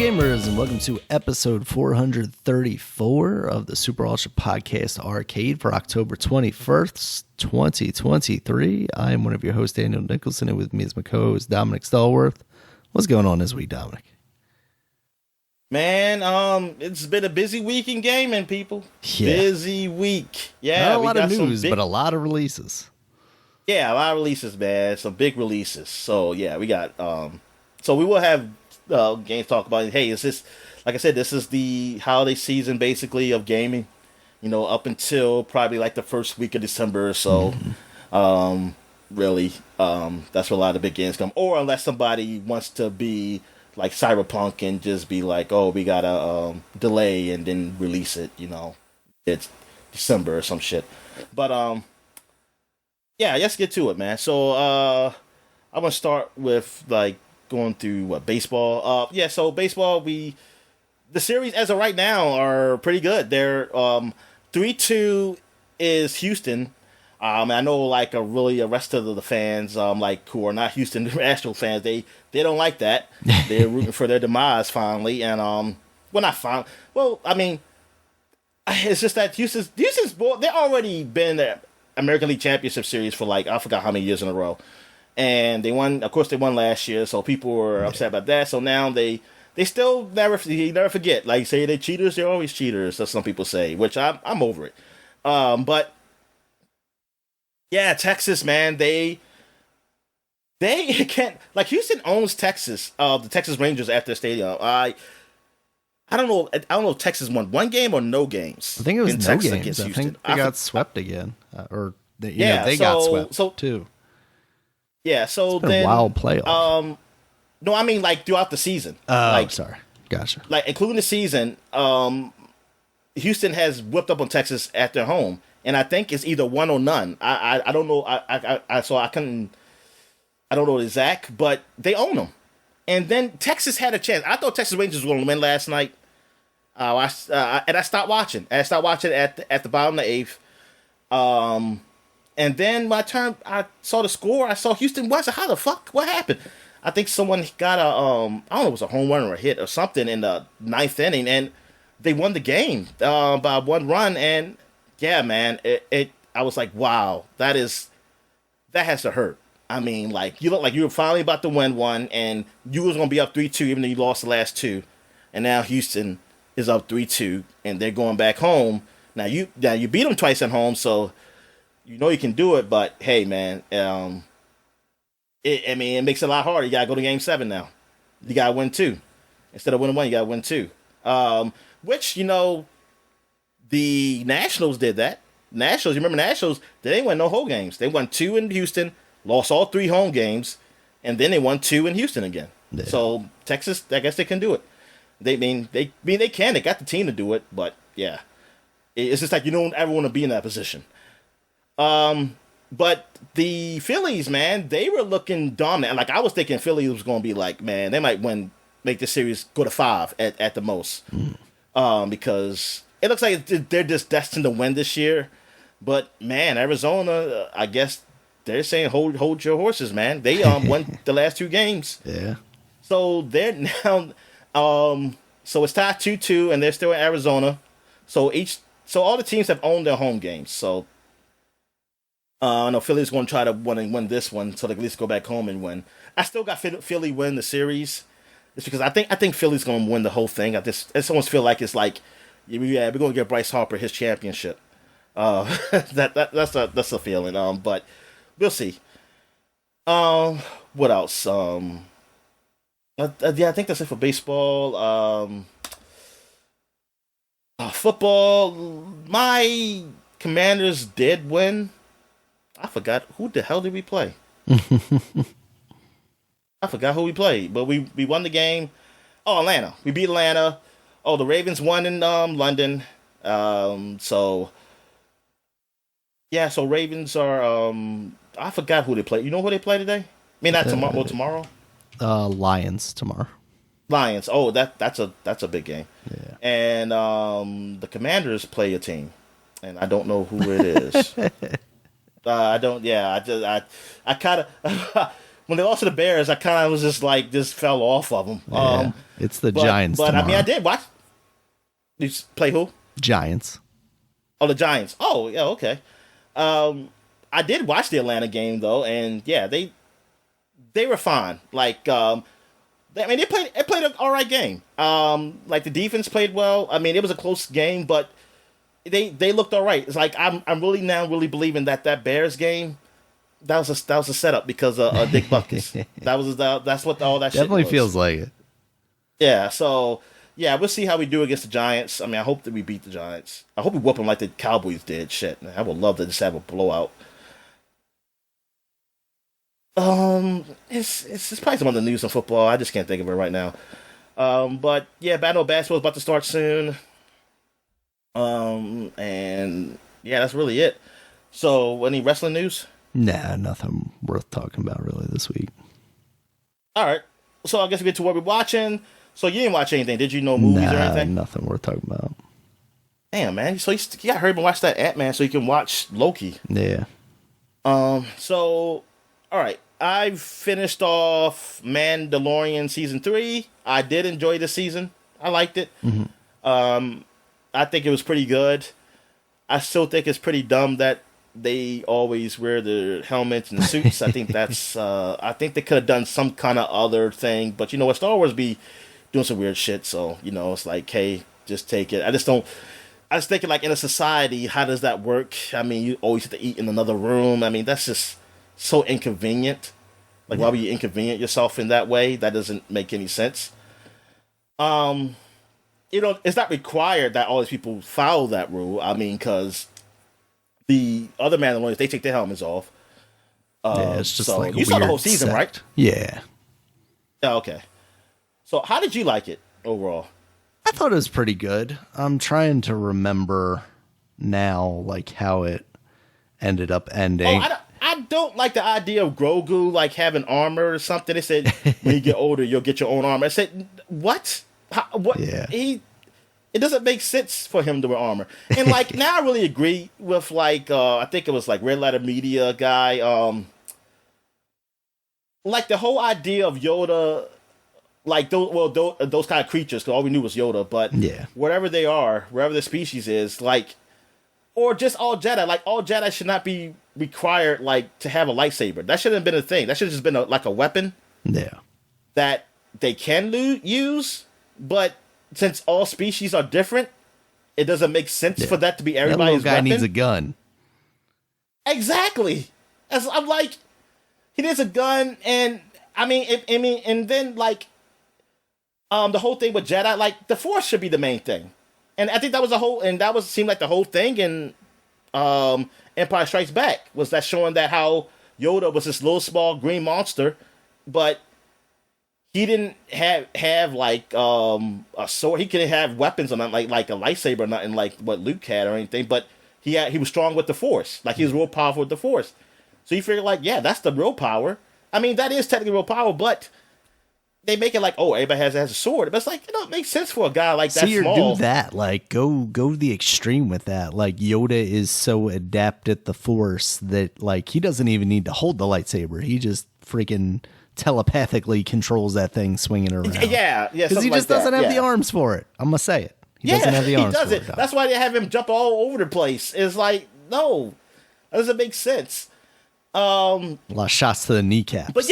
gamers, and welcome to episode 434 of the Super Ultra Podcast Arcade for October 21st, 2023. I am one of your hosts, Daniel Nicholson, and with me is my co-host, Dominic Stallworth. What's going on this week, Dominic? Man, it's been a busy week in gaming, people. Yeah. Busy week. Yeah, Not a lot of news, but a lot of releases. Yeah, a lot of releases, man. Some big releases. So, yeah, we got... So we will have games talk about. Hey, is this... Like I said, this is the holiday season, basically, of gaming. You know, up until probably like the first week of December or so. Really, that's where a lot of big games come. Or unless somebody wants to be... like Cyberpunk and just be like, oh, we gotta delay and then release it, you know, it's December or some shit. But yeah, let's get to it, man. So I'm gonna start with like going through baseball. Yeah, so baseball, the series as of right now are pretty good. They're 3-2 is Houston. I know like the rest of the fans like who are not Houston Astros fans, they don't like that. They're rooting for their demise finally, and well, not finally. Well, I mean, it's just that Houston's they've already been in the American League Championship Series for like I forgot how many years in a row, and they won. Of course, they won last year, so people were upset about that. So now they still never forget. Like say they cheaters, they're always cheaters. As some people say, which I'm over it. But yeah, Texas, man, they can't, like Houston owns Texas, the Texas Rangers at their stadium. I don't know if Texas won one game or no games. I think it was in no Texas games. against I Houston. think they got swept again, they got swept too. Yeah, so it's been a wild playoff. No, I mean like throughout the season. Sorry, gotcha. Like including the season, Houston has whipped up on Texas at their home. And I think it's either one or none. I don't know. I don't know the exact, but they own them. And then Texas had a chance. I thought Texas Rangers were going to win last night. And I stopped watching. I stopped watching at the bottom of the eighth. And then by the time I saw the score, I saw Houston. I said, how the fuck? What happened? I think someone got I don't know, it was a home run or a hit or something in the ninth inning, and they won the game by one run. And yeah, man, I was like, wow, that has to hurt. I mean, like, you look like you were finally about to win one, and you was going to be up 3-2 even though you lost the last two. And now Houston is up 3-2, and they're going back home. Now you beat them twice at home, so you know you can do it, but hey, man, it makes it a lot harder. You got to go to Game 7 now. You got to win 2. Instead of winning 1, you got to win 2. Which, you know, the Nationals did that. You remember Nationals, they didn't win no whole games. They won 2 in Houston, lost all 3 home games, and then they won 2 in Houston again. Yeah. So Texas, I guess they can do it. They can. They got the team to do it, but yeah. It's just like you don't ever want to be in that position. But the Phillies, man, they were looking dominant. Like I was thinking Philly was going to be like, man, they might make the series go to 5 at the most. Because it looks like they're just destined to win this year. But, man, Arizona, I guess they're saying hold your horses, man. They won the last 2 games. Yeah. So they're now so it's tied 2-2, and they're still in Arizona. So all the teams have owned their home games. So I know Philly's going to try to win this one so they can at least go back home and win. I still got Philly win the series. It's because I think Philly's going to win the whole thing. I almost feel like it's like, yeah, we're gonna get Bryce Harper his championship. That's a feeling. But we'll see. What else? Yeah, I think that's it for baseball. Football. My Commanders did win. I forgot who the hell did we play. I forgot who we played, but we won the game. Oh, Atlanta. We beat Atlanta. Oh, the Ravens won in London. So yeah, so Ravens are I forgot who they play. You know who they play today? I mean not tomorrow. Well, tomorrow? Lions tomorrow. Lions. Oh, that's a big game. Yeah. And the Commanders play a team, and I don't know who it is. I don't. Yeah, I kind of. when they lost to the Bears, I kind of was just fell off of them. Yeah, it's the Giants. But tomorrow. I mean, I did watch. Did you play who? Giants. Oh, the Giants. Oh, yeah, okay. I did watch the Atlanta game though, and yeah, they were fine. Like, they played an all right game. Like the defense played well. I mean, it was a close game, but they looked all right. It's like I'm really now believing that Bears game that was a setup because of Dick Buckus. That's what all that definitely shit was. feels like it. Yeah. So yeah, we'll see how we do against the Giants. I mean, I hope that we beat the Giants. I hope we whoop them like the Cowboys did. Shit, I would love to just have a blowout. It's probably some other news in football. I just can't think of it right now. But yeah, Battle of Basketball is about to start soon. And yeah, that's really it. So, any wrestling news? Nah, nothing worth talking about really this week. All right. So I guess we get to what we're watching. So you didn't watch anything, did you? No movies or anything? Nothing worth talking about. Damn, man. So you got to hurry up and watch that Ant-Man so you can watch Loki. Yeah. So, all right. I've finished off Mandalorian Season 3. I did enjoy the season. I liked it. Mm-hmm. I think it was pretty good. I still think it's pretty dumb that they always wear the helmets and the suits. I think that's, I think they could have done some kind of other thing. But you know what? Star Wars be doing some weird shit. So, you know, it's like, hey, just take it. I was thinking, like, in a society, how does that work? I mean, you always have to eat in another room. I mean, that's just so inconvenient. Like, why would you inconvenient yourself in that way? That doesn't make any sense. You know, it's not required that all these people follow that rule. I mean, because the other Mandalorians, they take their helmets off. Yeah, it's just like you saw the whole season, right? Yeah. Yeah, okay. So how did you like it overall? I thought it was pretty good. I'm trying to remember now, like, how it ended up ending. Oh, I don't like the idea of Grogu, like, having armor or something. They said, when you get older, you'll get your own armor. I said, what? What? Yeah. It doesn't make sense for him to wear armor. And, like, now I really agree with, like, I think it was, like, Red Letter Media guy. Like, the whole idea of Yoda, like, those kind of creatures, because all we knew was Yoda, but yeah, whatever they are, wherever the species is, like, or just all Jedi, like, all Jedi should not be required, like, to have a lightsaber. That shouldn't have been a thing. That should have just been, like, a weapon. Yeah. That they can use, but since all species are different, it doesn't make sense for that to be everybody's that little guy weapon. needs a gun. Exactly. I'm like, he needs a gun, and I mean, and then, like, the whole thing with Jedi, like, the Force should be the main thing. And I think that was seemed like the whole thing in Empire Strikes Back, was that showing that how Yoda was this little small green monster, but he didn't have like a sword. He couldn't have weapons or nothing, like a lightsaber or nothing like what Luke had or anything, but he was strong with the Force. Like, he was real powerful with the Force. So you figure, like, yeah, that's the real power. I mean, that is technically real power, but they make it like, oh, everybody has a sword. But it's like, it makes sense for a guy like that small. Do that. Like, go the extreme with that. Like, Yoda is so adept at the Force that, like, he doesn't even need to hold the lightsaber. He just freaking telepathically controls that thing swinging around. Yeah. Because he just doesn't have the arms for it. I'm going to say it. He doesn't have the arms for it. That's why they have him jump all over the place. It's like, no, that doesn't make sense. A lot of shots to the kneecaps. But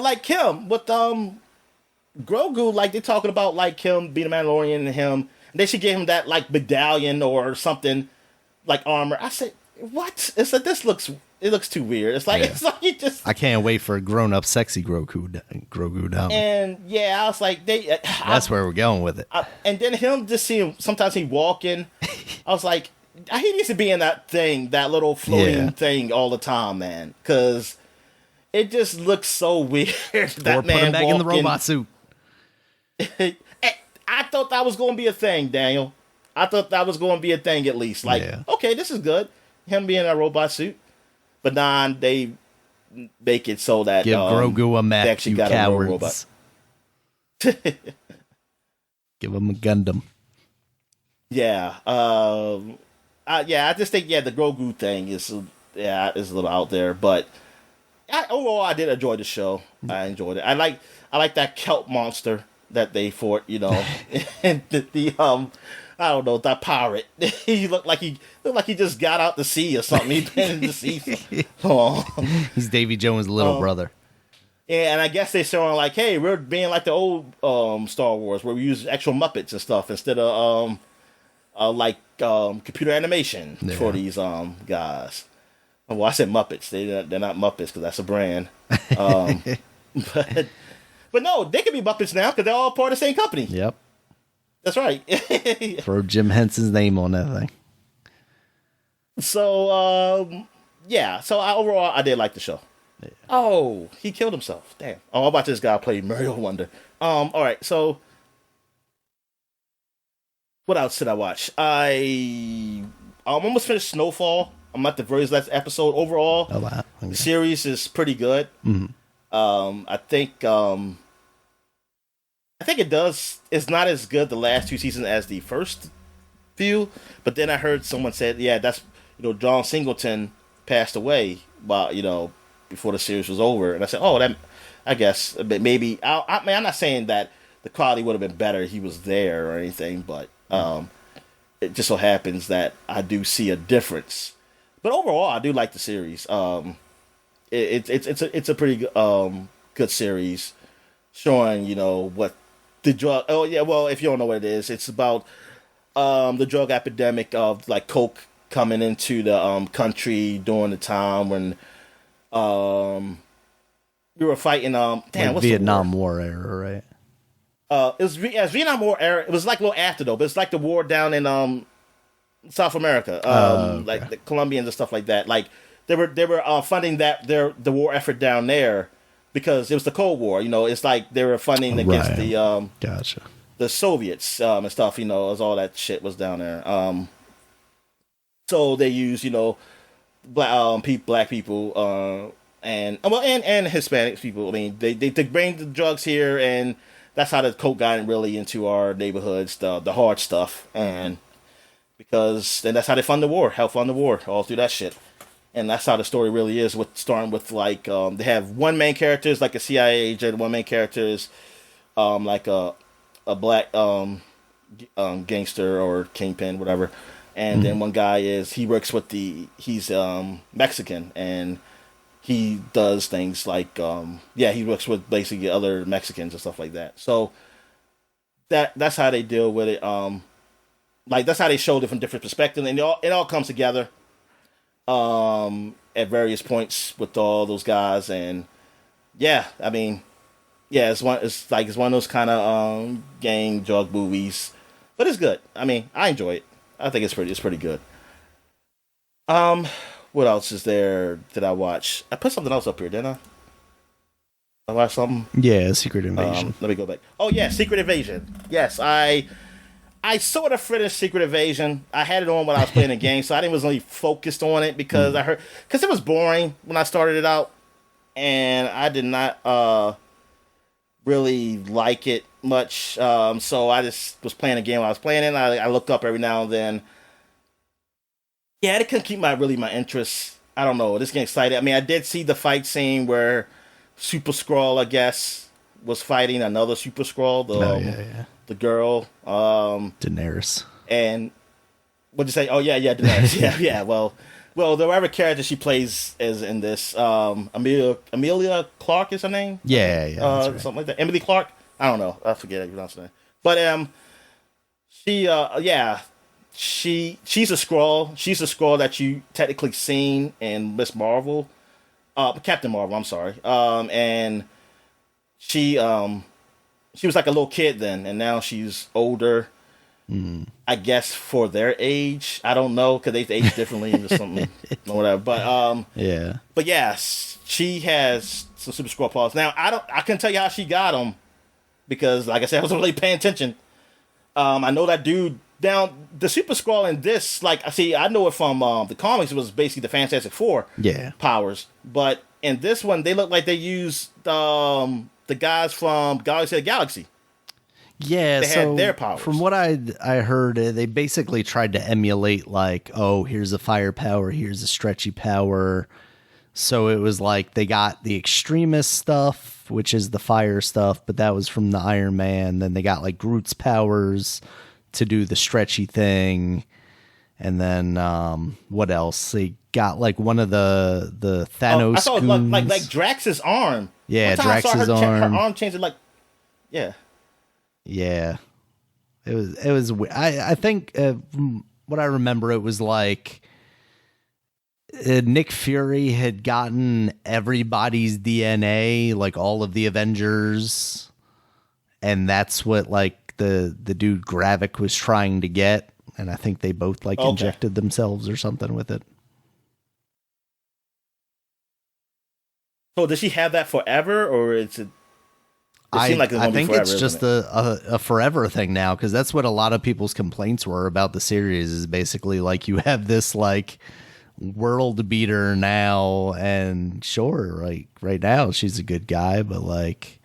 like him, with Grogu, like, they're talking about, like, him being a Mandalorian and him. They should give him that, like, medallion or something, like armor. I said, what? It's like, it looks too weird. It's like, It's like you just. I can't wait for a grown-up, sexy Grogu down. And yeah, I was like, that's where we're going with it. And then him just seeing sometimes he walking. I was like, he needs to be in that thing, that little floating thing all the time, man, because it just looks so weird. That or man put him back walking. in the robot suit. I thought that was going to be a thing, Daniel. I thought that was going to be a thing at least. Like, okay, this is good. Him being in a robot suit. But they make it so that give Grogu a mech, you cowards. Give him a Gundam. Yeah. I just think, the Grogu thing is a little out there. But Overall, I did enjoy the show. I enjoyed it. I like that kelp monster that they fought. And the I don't know, that pirate. he looked like he just got out the sea or something. He'd been in the sea for long. He's Davy Jones' little brother. Yeah, and I guess they're showing like, hey, we're being like the old Star Wars, where we use actual Muppets and stuff instead of computer animation for these guys. Well, I said Muppets. They're not Muppets because that's a brand. But no, they can be Muppets now because they're all part of the same company. Yep. That's right. Throw Jim Henson's name on that thing. So, yeah. So overall, I did like the show. Yeah. Oh, he killed himself. Damn. Oh, how about this guy played Mario Wonder? All right. So, what else did I watch? I almost finished Snowfall. I'm at the very last episode. Overall, oh, wow. Okay. The series is pretty good. Mm-hmm. I think it does. It's not as good the last two seasons as the first few. But then I heard someone said, yeah, that's John Singleton passed away before the series was over, and I said, oh, that I guess maybe. I'm not saying that the quality would have been better if he was there or anything, but it just so happens that I do see a difference. But overall, I do like the series. It's a pretty good series, showing what the drug. Oh yeah, well if you don't know what it is, it's about the drug epidemic of like coke coming into the country during the time when we were fighting what's Vietnam War era, right? It was Vietnam War era. It was like a little after though, but it's like the war down in South America, okay. Like the Colombians and stuff like that. Like they were funding the war effort down there because it was the Cold War. It's like they were funding against the gotcha. The Soviets and stuff. As all that shit was down there. So they use black people and Hispanic people. I mean they bring the drugs here, and that's how the coke got really into our neighborhoods, the hard stuff, and because then that's how they fund the war, help fund the war, all through that shit. And that's how the story really is, starting with like they have one main character is like a CIA agent, one main character is like a black gangster or kingpin, whatever. And then one guy he works with he's Mexican, and he does things like he works with basically other Mexicans and stuff like that. So that's how they deal with it. That's how they show different perspectives, and it all comes together at various points with all those guys. And I mean, it's one of those kind of gang drug movies, but it's good. I mean, I enjoy it. I think it's pretty good. What else is there that I watch? I put something else up here, didn't I? I watched something. Yeah, Secret Invasion. Let me go back. Oh yeah, Secret Invasion. Yes, I sort of finished Secret Invasion. I had it on when I was playing the game, so I didn't really focused on it because because it was boring when I started it out, and I did not really like it much. So I just was playing a game while I was playing it. And I looked up every now and then. Yeah, it couldn't keep my interest. I don't know. This getting excited. I mean, I did see the fight scene where Super Skrull, I guess, was fighting another Super Skrull. The girl. Daenerys. And what'd you say? Oh yeah, Daenerys. yeah. Well, the whatever character she plays is in this. Amelia Clark is her name. Yeah, right. Something like that. Emily Clark. I don't know. I forget how you pronounce her name. But she's a Skrull. She's a Skrull that you technically seen in Miss Marvel, Captain Marvel. I'm sorry. And she was like a little kid then, and now she's older. I guess for their age, I don't know because they age differently or something or whatever. But But yes, she has some Super Skrull powers. Now I couldn't tell you how she got them because, like I said, I wasn't really paying attention. I know that dude. Now, the Super Skrull in this, I know it from the comics. It was basically the Fantastic Four powers. But in this one, they look like they used the guys from Galaxy of the Galaxy. Yeah, they had their powers. From what I heard, they basically tried to emulate, here's a fire power, here's a stretchy power. So it was like they got the extremist stuff, which is the fire stuff, but that was from the Iron Man. Then they got like Groot's powers to do the stretchy thing. And then what else? They got like one of the Thanos. I saw like Drax's arm. Yeah, one time I Drax's saw arm. her arm changing like, yeah. Yeah, it was. I think from what I remember, it was like Nick Fury had gotten everybody's DNA, like all of the Avengers, and that's what like the dude Gravik was trying to get. And I think they both like injected themselves or something with it. So does she have that forever, or is it? I think forever, it's just a forever thing now, because that's what a lot of people's complaints were about the series. Is basically like you have this like world beater now, and sure, like right now she's a good guy, but like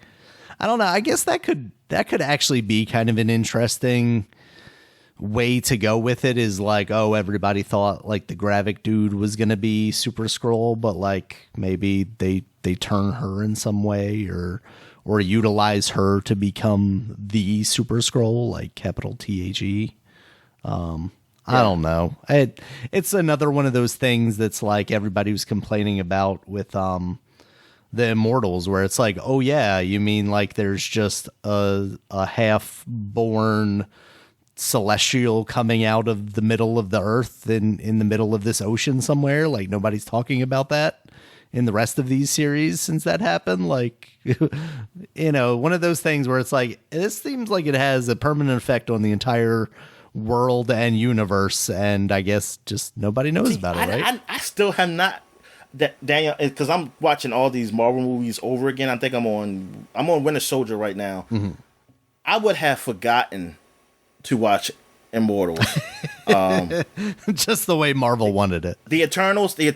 I don't know. I guess that could actually be kind of an interesting way to go with it. Is like, oh, everybody thought like the Gravik dude was gonna be Super Skrull, but like maybe they turn her in some way or utilize her to become the Super Skrull, like capital THE. I don't know. It's another one of those things that's like everybody was complaining about with the Immortals, where it's like, oh yeah, you mean like there's just a half-born celestial coming out of the middle of the earth in the middle of this ocean somewhere? Like nobody's talking about that in the rest of these series since that happened. Like, you know, one of those things where it's like, this seems like it has a permanent effect on the entire world and universe, and I guess just nobody knows about it, right? I still have not, Daniel, because I'm watching all these Marvel movies over again. I think I'm on Winter Soldier right now. Mm-hmm. I would have forgotten to watch Immortals. Just the way Marvel wanted it. The Eternals, I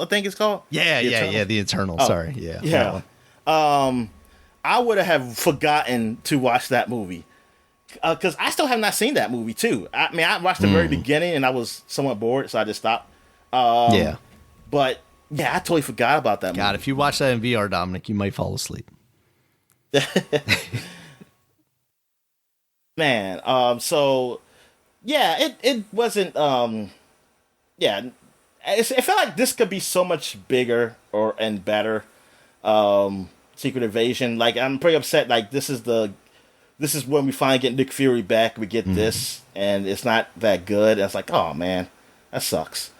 think it's called. Yeah, the Eternals. Sorry, yeah. I would have forgotten to watch that movie because I still have not seen that movie too. I mean, I watched the very beginning and I was somewhat bored, so I just stopped. But yeah, I totally forgot about that movie. God, if you watch that in VR, Dominic, you might fall asleep. Man, so yeah, it wasn't. It felt like this could be so much bigger and better. Secret Invasion, like I'm pretty upset. Like this is when we finally get Nick Fury back. We get this, and it's not that good. And it's like, oh man, that sucks.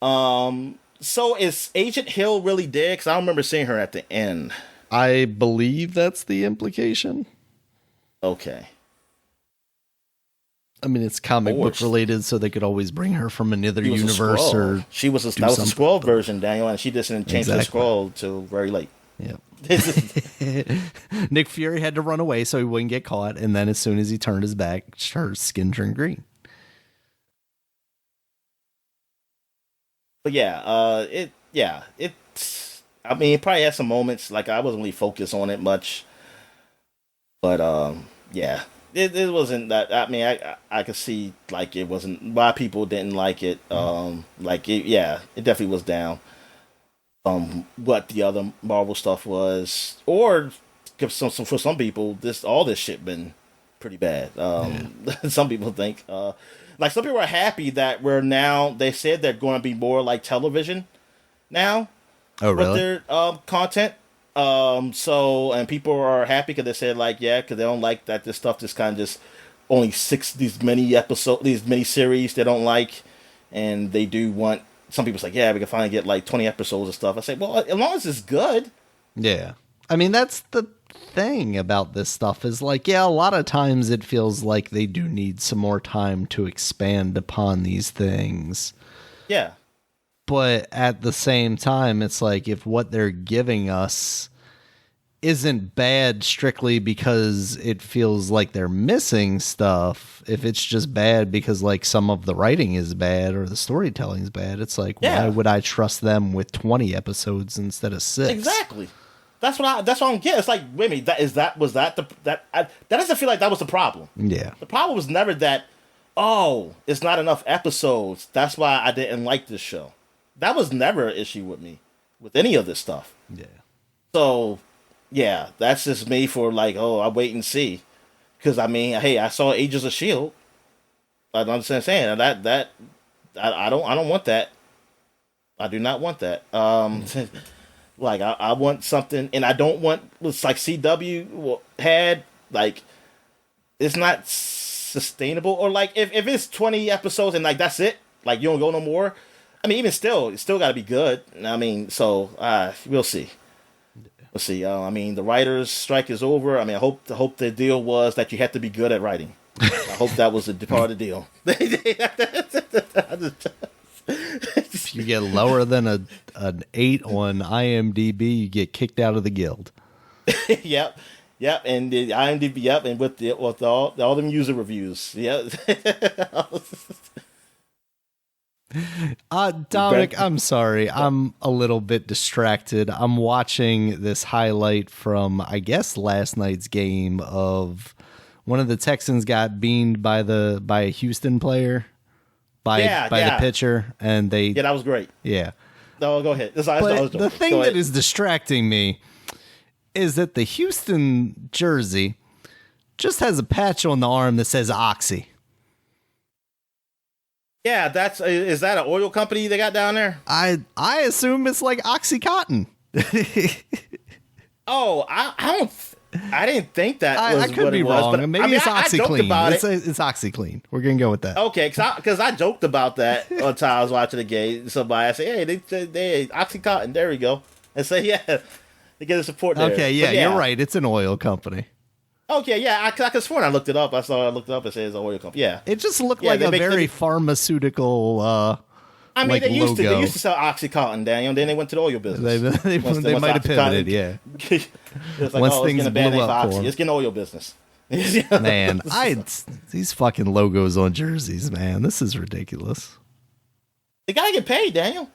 So is Agent Hill really dead? Because I don't remember seeing her at the end. I believe that's the implication. Okay. I mean, it's comic book related, so they could always bring her from another universe. Or that was a Skrull version, Daniel, and she just didn't change the Skrull till very late. Yeah. Nick Fury had to run away so he wouldn't get caught, and then as soon as he turned his back, her skin turned green. But it probably had some moments, like I wasn't really focused on it much. But it wasn't that. I mean, I could see like it wasn't why people didn't like it. It definitely was down. What the other Marvel stuff was, or for some people, all this shit been pretty bad. Some people think, like some people are happy that they said they're going to be more like television now. Oh, really? With their content. And people are happy because they said like, because they don't like that this stuff just kind of just only these mini series they don't like, and they do want. Some people's like, we can finally get like 20 episodes and stuff. I say, well, as long as it's good. Yeah. I mean, that's the thing about this stuff is like, a lot of times it feels like they do need some more time to expand upon these things. Yeah. But at the same time, it's like if what they're giving us isn't bad strictly because it feels like they're missing stuff, if it's just bad because like some of the writing is bad or the storytelling is bad, it's like, why would I trust them with 20 episodes instead of 6? Exactly. That's what I'm getting. It's like, wait a minute, that doesn't feel like that was the problem. Yeah. The problem was never that, it's not enough episodes. That's why I didn't like this show. That was never an issue with me. with any of this stuff. Yeah. So, yeah, that's just me for like, oh, I wait and see. Because, I mean, hey, I saw Agents of S.H.I.E.L.D. I don't understand saying that I don't want that. I do not want that. Like, I want something, and I don't want, it's like CW had, like, it's not sustainable. Or, like, if it's 20 episodes and, like, that's it, like, you don't go no more, I mean, even still, it's still got to be good. I mean, so, we'll see. We'll see. I mean, the writer's strike is over. I mean, I hope the deal was that you had to be good at writing. I hope that was a part of the deal. If you get lower than an 8 on IMDb, you get kicked out of the guild. Yep, and the IMDb, yep, and with all them user reviews, yep. Dominic, I'm sorry. I'm a little bit distracted. I'm watching this highlight from, I guess, last night's game of one of the Texans got beamed by a Houston player, by the pitcher, and that was great. Yeah. No, go ahead. But the thing that is distracting me is that the Houston jersey just has a patch on the arm that says Oxy. Yeah, is that an oil company they got down there? I assume it's like Oxycontin. Oh, I didn't think that was I could what be it was, wrong. but Maybe it's OxyClean. It's OxyClean. We're gonna go with that. Okay, because I joked about that on time I was watching the game. Somebody I said, "Hey, they OxyContin." There we go. And say, "Yeah, they get the support there." Okay, yeah, you're right. It's an oil company. Okay, yeah, I could have sworn I looked it up. I looked it up and said it's an oil company. Yeah, it just looked like a very pharmaceutical. I mean, like they used logo. to sell OxyContin, Daniel. And then they went to the oil business. They might have pivoted, yeah. It's like, once oh, things it's gonna blew ban up Oxy. for 'em. It's getting oil business. Man, these fucking logos on jerseys, man. This is ridiculous. They gotta get paid, Daniel.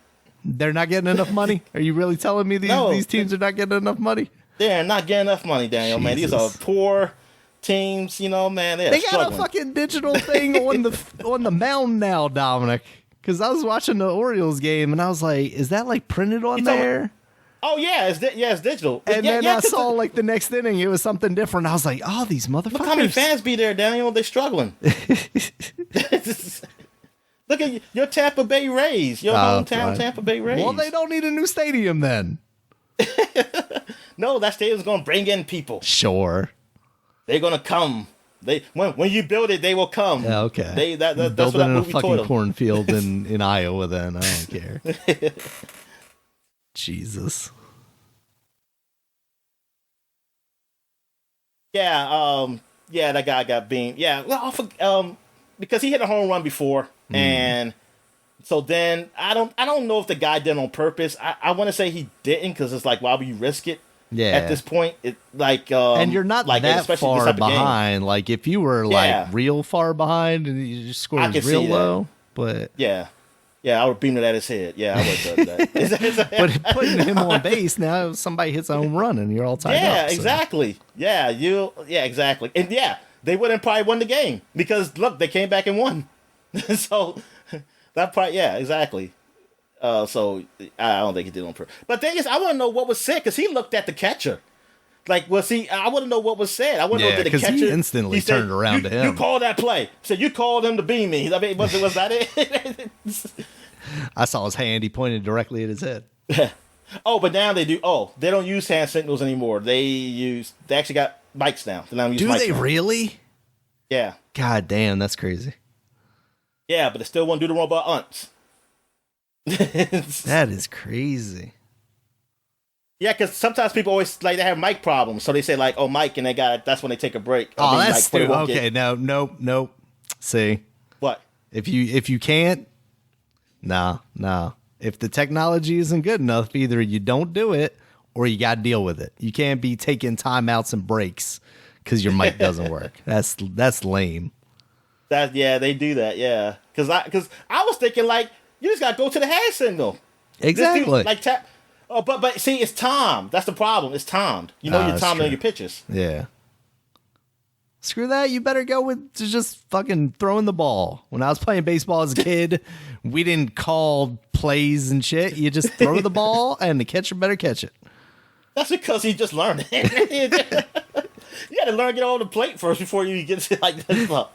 They're not getting enough money? Are you really telling me these teams are not getting enough money? They're not getting enough money, Daniel. Jesus. Man, these are poor teams. You know, man, they got a fucking digital thing on the mound now, Dominic. Because I was watching the Orioles game and I was like, "Is that like printed on there?" Oh yeah, it's digital. And then I saw like the next inning, it was something different. I was like, "Oh, these motherfuckers!" Look how many fans be there, Daniel. They're struggling. Look at your Tampa Bay Rays, your hometown Tampa Bay Rays. Well, they don't need a new stadium then. No, that stadium's going to bring in people. Sure, they're going to come. When you build it, they will come. Yeah, okay. That's build what that in a movie told fucking them. cornfield in Iowa. Then I don't care. Jesus. Yeah, that guy got beamed. Yeah, well, because he hit a home run before, and so then I don't know if the guy did it on purpose. I want to say he didn't, because it's like, why would you risk it? Yeah. At this point, and you're not like, that far behind. Like if you were like real far behind and you scored real low, but yeah, I would beam it at his head. Yeah, I would have done that. But putting him on base now, somebody hits a home run and you're all tied up. Yeah, exactly. So. Yeah, exactly. And yeah, they wouldn't probably won the game because look, they came back and won. So that part, yeah, exactly. So I don't think he did it on purpose. But the thing is, I want to know what was said because he looked at the catcher. Like, I want to know what was said. I want to know that the catcher he instantly turned around to him. You called that play. So you called him to beam me. I mean, was that it? I saw his hand. He pointed directly at his head. Oh, but now they do. Oh, they don't use hand signals anymore. They actually got mics now. Do they really? Yeah. God damn, that's crazy. Yeah, but they still won't do the robot unts. That is crazy. Yeah, because sometimes people always they have mic problems, so they say like, "Oh, mic," and that's when they take a break. Oh, that's stupid. Okay, nope. See what? If you can't, no. If the technology isn't good enough, either you don't do it or you got to deal with it. You can't be taking timeouts and breaks because your mic doesn't work. That's lame. They do that. Yeah, because I was thinking like you just got to go to the hand signal. Exactly. Dude, like tap. Oh, but see, it's timed. That's the problem. It's timed. You know, you're timing your pitches. Yeah. Screw that. You better go with just fucking throwing the ball. When I was playing baseball as a kid, we didn't call plays and shit. You just throw the ball, and the catcher better catch it. That's because he just learned it. You got to learn to get on the plate first before you get to like that stuff.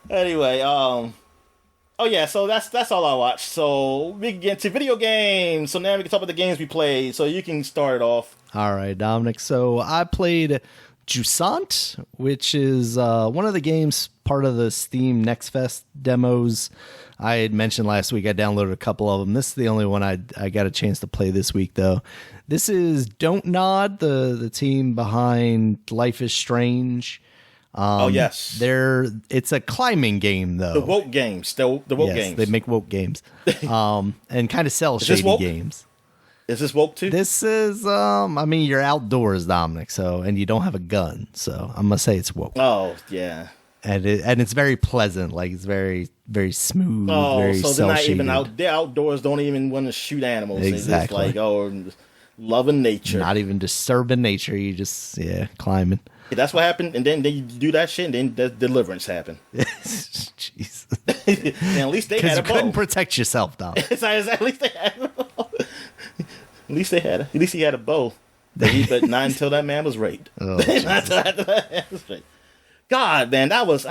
Anyway, oh yeah, so that's all I watched. So we can get into video games. So now we can talk about the games we played. So you can start it off. All right, Dominic. So I played Jusant, which is one of the games part of the Steam Next Fest demos. I had mentioned last week I downloaded a couple of them. This is the only one I got a chance to play this week, though. This is Don't Nod, the team behind Life is Strange. Oh, yes. It's a climbing game, though. The woke games. The woke games. They make woke games. And kind of sell shady games. Is this woke too? This is, you're outdoors, Dominic, and you don't have a gun, so I'm going to say it's woke. Oh, yeah. And it's very pleasant, like it's very, very smooth, very so they're not cel-shaded. even they're outdoors, don't even want to shoot animals. Exactly. They're just like, loving nature. Not even disturbing nature, you just, climbing. Yeah, that's what happened, and then you do that shit, and then the deliverance happened. Jesus. And at least they had a bow. Because you couldn't protect yourself, Dom. At least they had a bow. At least he had a bow. But not until that man was raped. Oh, God, man, that was...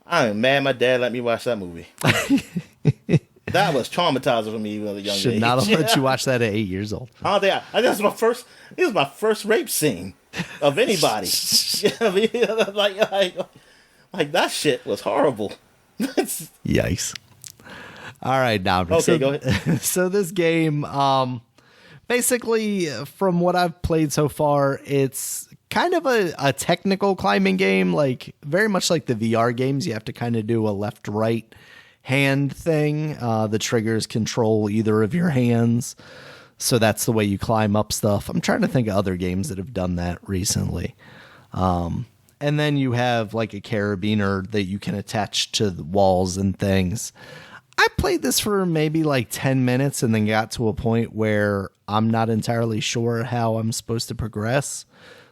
I'm mad my dad let me watch that movie. That was traumatizing for me when I was a young age. Should not have let you watch that at 8 years old. I don't think this was my first rape scene of anybody. like that shit was horrible. Yikes. All right, now. Okay, go ahead. So this game, basically, from what I've played so far, it's kind of a technical climbing game, like very much like the VR games. You have to kind of do a left-right hand thing. The triggers control either of your hands, so that's the way you climb up stuff. I'm trying to think of other games that have done that recently. And then you have like a carabiner that you can attach to the walls and things. I played this for maybe like 10 minutes and then got to a point where I'm not entirely sure how I'm supposed to progress.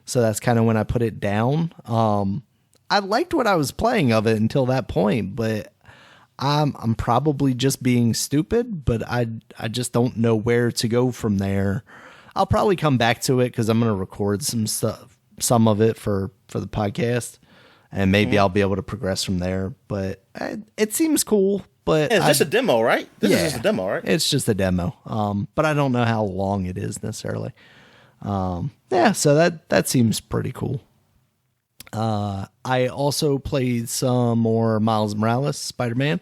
So that's kind of when I put it down. I liked what I was playing of it until that point, but I'm probably just being stupid, but I just don't know where to go from there. I'll probably come back to it because I'm going to record some of it for the podcast, and maybe I'll be able to progress from there. But it seems cool. But it's just a demo, right? This is just a demo, right? It's just a demo. But I don't know how long it is necessarily. So that seems pretty cool. I also played some more Miles Morales Spider-Man.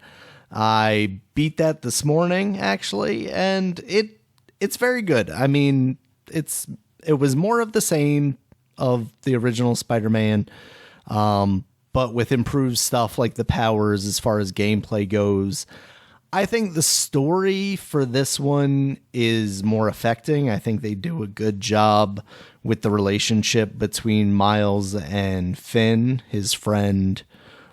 I beat that this morning, actually, and it's very good. I mean, it was more of the same of the original Spider-Man, but with improved stuff like the powers as far as gameplay goes. I think the story for this one is more affecting. I think they do a good job with the relationship between Miles and Finn, his friend,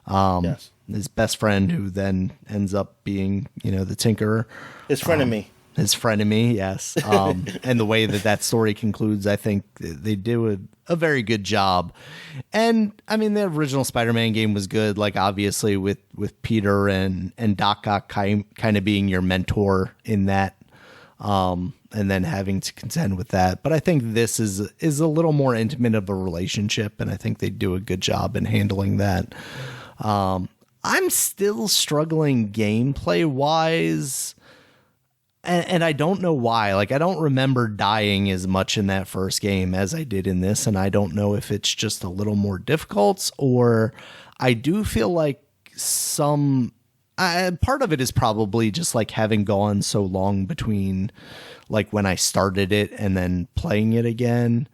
his best friend, who then ends up being, the Tinkerer. His frenemy. His frenemy, yes. And the way that story concludes, I think they do a very good job. And I mean, the original Spider-Man game was good, like obviously with Peter and Doc Ock kind of being your mentor in that, and then having to contend with that. But I think this is a little more intimate of a relationship, and I think they do a good job in handling that. I'm still struggling gameplay wise. And I don't know why. Like, I don't remember dying as much in that first game as I did in this, and I don't know if it's just a little more difficult, or I do feel like part of it is probably just like having gone so long between like when I started it and then playing it again,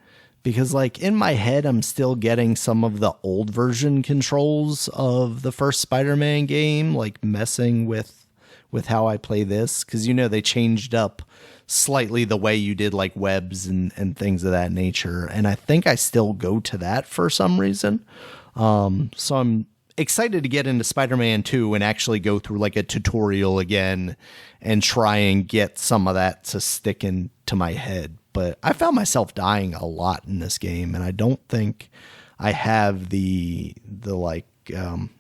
because like in my head I'm still getting some of the old version controls of the first Spider-Man game, like messing with how I play this, because they changed up slightly the way you did like webs and things of that nature, and I think I still go to that for some reason. So I'm excited to get into Spider-Man 2 and actually go through like a tutorial again and try and get some of that to stick into my head. But I found myself dying a lot in this game, and I don't think I have the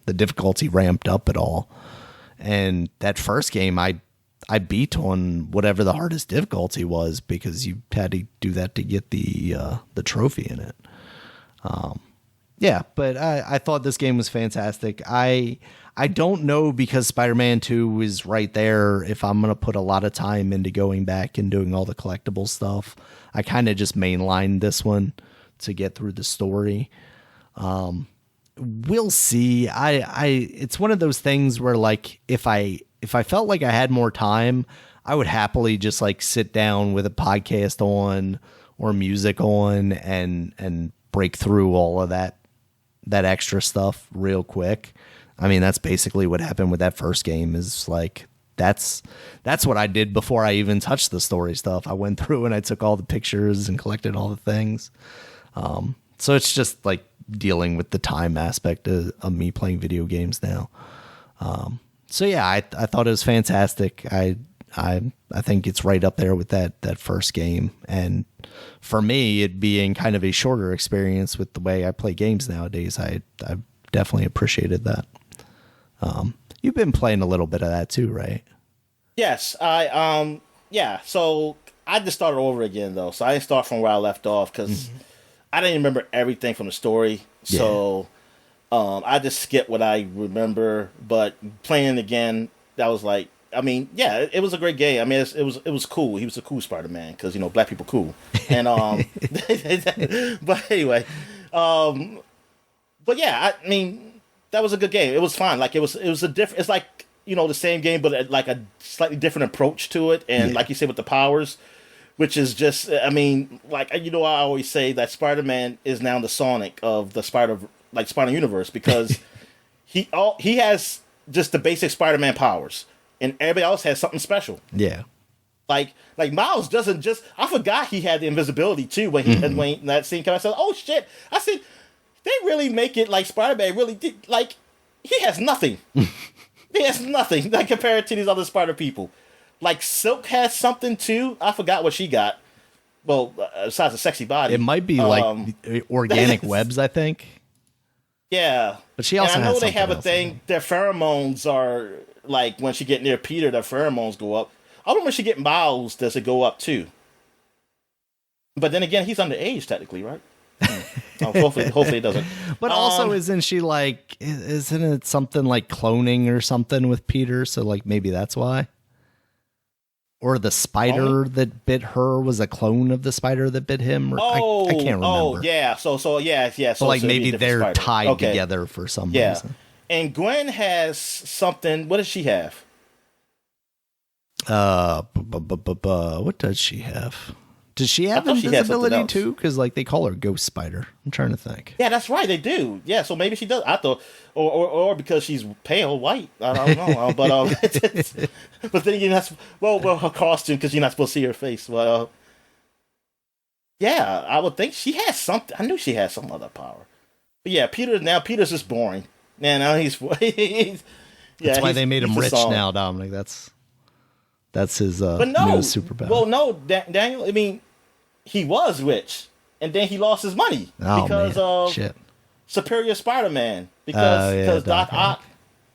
difficulty ramped up at all. And that first game, I beat on whatever the hardest difficulty was because you had to do that to get the trophy in it. Yeah, but I thought this game was fantastic. I don't know, because Spider-Man 2 is right there, if I'm going to put a lot of time into going back and doing all the collectible stuff. I kind of just mainlined this one to get through the story. We'll see. It's one of those things where, like, if I felt like I had more time, I would happily just like sit down with a podcast on or music on and break through all of that extra stuff real quick. I mean, that's basically what happened with that first game. Is like that's what I did before I even touched the story stuff. I went through and I took all the pictures and collected all the things. So it's just like dealing with the time aspect of me playing video games now. So yeah, I thought it was fantastic. I think it's right up there with that first game. And for me, it being kind of a shorter experience with the way I play games nowadays, I definitely appreciated that. You've been playing a little bit of that too, right? Yes, yeah. So I just started over again though. So I didn't start from where I left off because I didn't remember everything from the story. Yeah. So I just skipped what I remember. But playing again, that was like, I mean, yeah, it was a great game. I mean, it was cool. He was a cool Spider-Man because, you know, black people cool. And but anyway, but yeah, I mean, that was a good game. It was fun. Like it was a different. It's like, you know, the same game, but like a slightly different approach to it. And like you said, with the powers, which is just, I mean, like, you know, I always say that Spider-Man is now the Sonic of the Spider universe, because he has just the basic Spider-Man powers, and everybody else has something special. Yeah. Like Miles doesn't just. I forgot he had the invisibility too when when that scene came. I said, "Oh shit!" I said, "They really make it like Spider-Man really did. Like he has nothing. He has nothing like compared to these other Spider people. Like Silk has something too. I forgot what she got. Well, besides a sexy body, it might be like organic webs. I think. Yeah, but she also. And I know has they have a else, thing. Their pheromones are like when she get near Peter, their pheromones go up. I don't know when she get Miles, does it go up too? But then again, he's underage technically, right? Hopefully it doesn't. But also, isn't she like? Isn't it something like cloning or something with Peter? So like maybe that's why. Or the spider that bit her was a clone of the spider that bit him. Or I can't remember. Oh yeah. So yeah. So like maybe they're tied together for some reason. And Gwen has something. What does she have? What does she have? Does she have invisibility too? Because like they call her Ghost Spider. I'm trying to think. Yeah, that's right. They do. Yeah, so maybe she does. I thought, or because she's pale white. I don't know. But then again, that's well her costume, because you're not supposed to see her face. Well, yeah, I would think she has something. I knew she had some other power. But yeah, Peter's just boring. Now he's that's why they made him rich now, Dominic. That's his new superpower. Well, no, Daniel. I mean, he was rich, and then he lost his money because of Superior Spider-Man. Because Doc Ock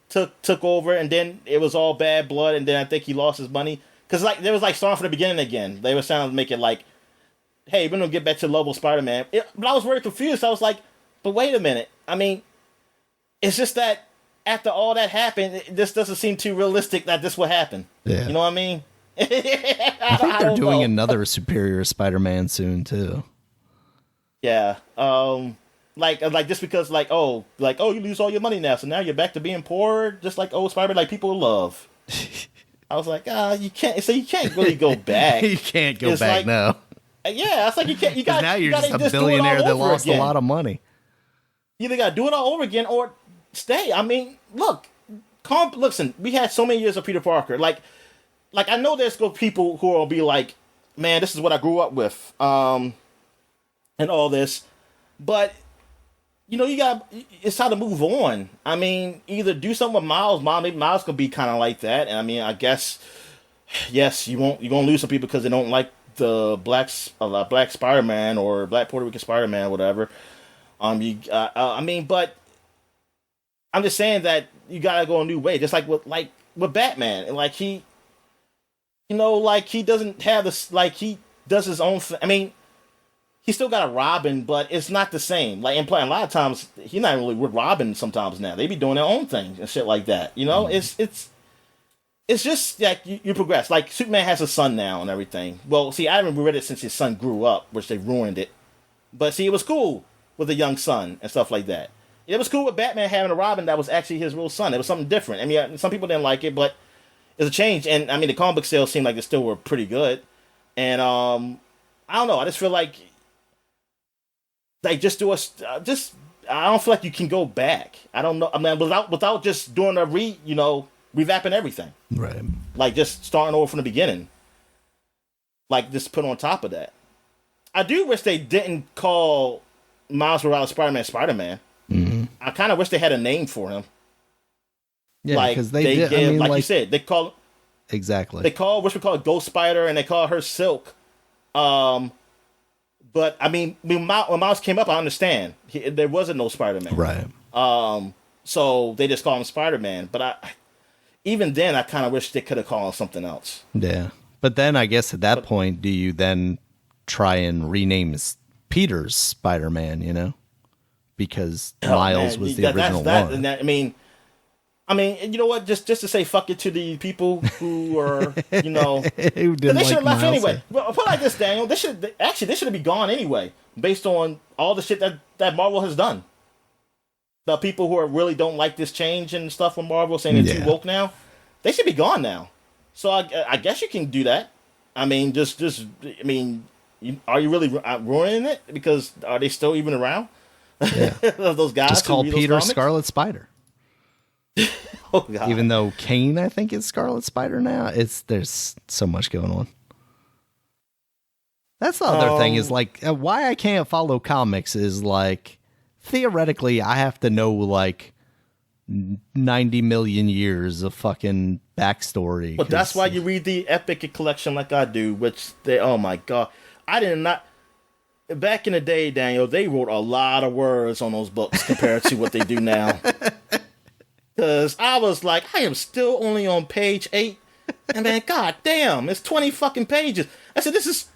took over, and then it was all bad blood, and then I think he lost his money. Because like there was like starting from the beginning again. They were trying to make it like, hey, we're gonna get back to level Spider-Man. But I was very confused. I was like, but wait a minute. I mean, it's just that. After all that happened, this doesn't seem too realistic that this will happen. Yeah. You know what I mean? I think they're doing another Superior Spider-Man soon too. Yeah. Like just because you lose all your money now, so now you're back to being poor, just like old Spider-Man, like people love. I was like, you can't really go back. You can't go back like, now. Yeah, it's like you can't. You got now you're just a billionaire that lost a lot of money. You either got to do it all over again or stay. I mean, listen, we had so many years of Peter Parker. Like I know there's people who will be like, man, this is what I grew up with, and all this. But, you know, it's time to move on. I mean, either do something with Miles. Maybe Miles could be kind of like that. And I mean, I guess, yes, you're going to lose some people because they don't like the black Spider-Man or black Puerto Rican Spider-Man or whatever. I mean, but I'm just saying that you gotta go a new way. Just like with with Batman, and like he, like he doesn't have this, like he does his own thing. I mean, he still got a Robin, but it's not the same. Like, and playing a lot of times, he's not really with Robin. Sometimes now they be doing their own thing and shit like that. It's just like you progress. Like Superman has a son now and everything. Well, see, I haven't read it since his son grew up, which they ruined it. But see, it was cool with a young son and stuff like that. It was cool with Batman having a Robin that was actually his real son. It was something different. I mean, some people didn't like it, but it's a change. And I mean, the comic book sales seemed like they still were pretty good. And I don't know. I just feel like just do I don't feel like you can go back. I don't know. I mean, without just doing a revamping everything. Right. Like just starting over from the beginning. Like just put on top of that. I do wish they didn't call Miles Morales Spider-Man. Mm-hmm. I kind of wish they had a name for him. Yeah, like, because they did. I mean, like you said, they call exactly. They call we call it Ghost Spider, and they call her Silk. But I mean, when Miles came up, I understand there wasn't no Spider-Man, right? So they just call him Spider-Man. But even then, I kind of wish they could have called him something else. Yeah, but then I guess at that point, do you then try and rename Peter's Spider-Man? Because Miles was the original one. I mean, you know what? Just to say fuck it to the people who are, who didn't they should have like left anyway. Well, put it like this, Daniel. They should have been gone anyway, based on all the shit that Marvel has done. The people who really don't like this change and stuff from Marvel, saying they're too woke now, they should be gone now. So I guess you can do that. I mean, are you really ruining it? Because are they still even around? Yeah. Those guys. Just call Peter Scarlet Spider. Oh, God. Even though Kane, I think, is Scarlet Spider now. There's so much going on. That's the other thing is like why I can't follow comics is like theoretically I have to know like 90 million years of fucking backstory. But that's why you read the Epic collection like I do, which oh my God. I did not. Back in the day, Daniel, they wrote a lot of words on those books compared to what they do now. Because I was like, I am still only on page 8. And man, God damn, it's 20 fucking pages. I said, it's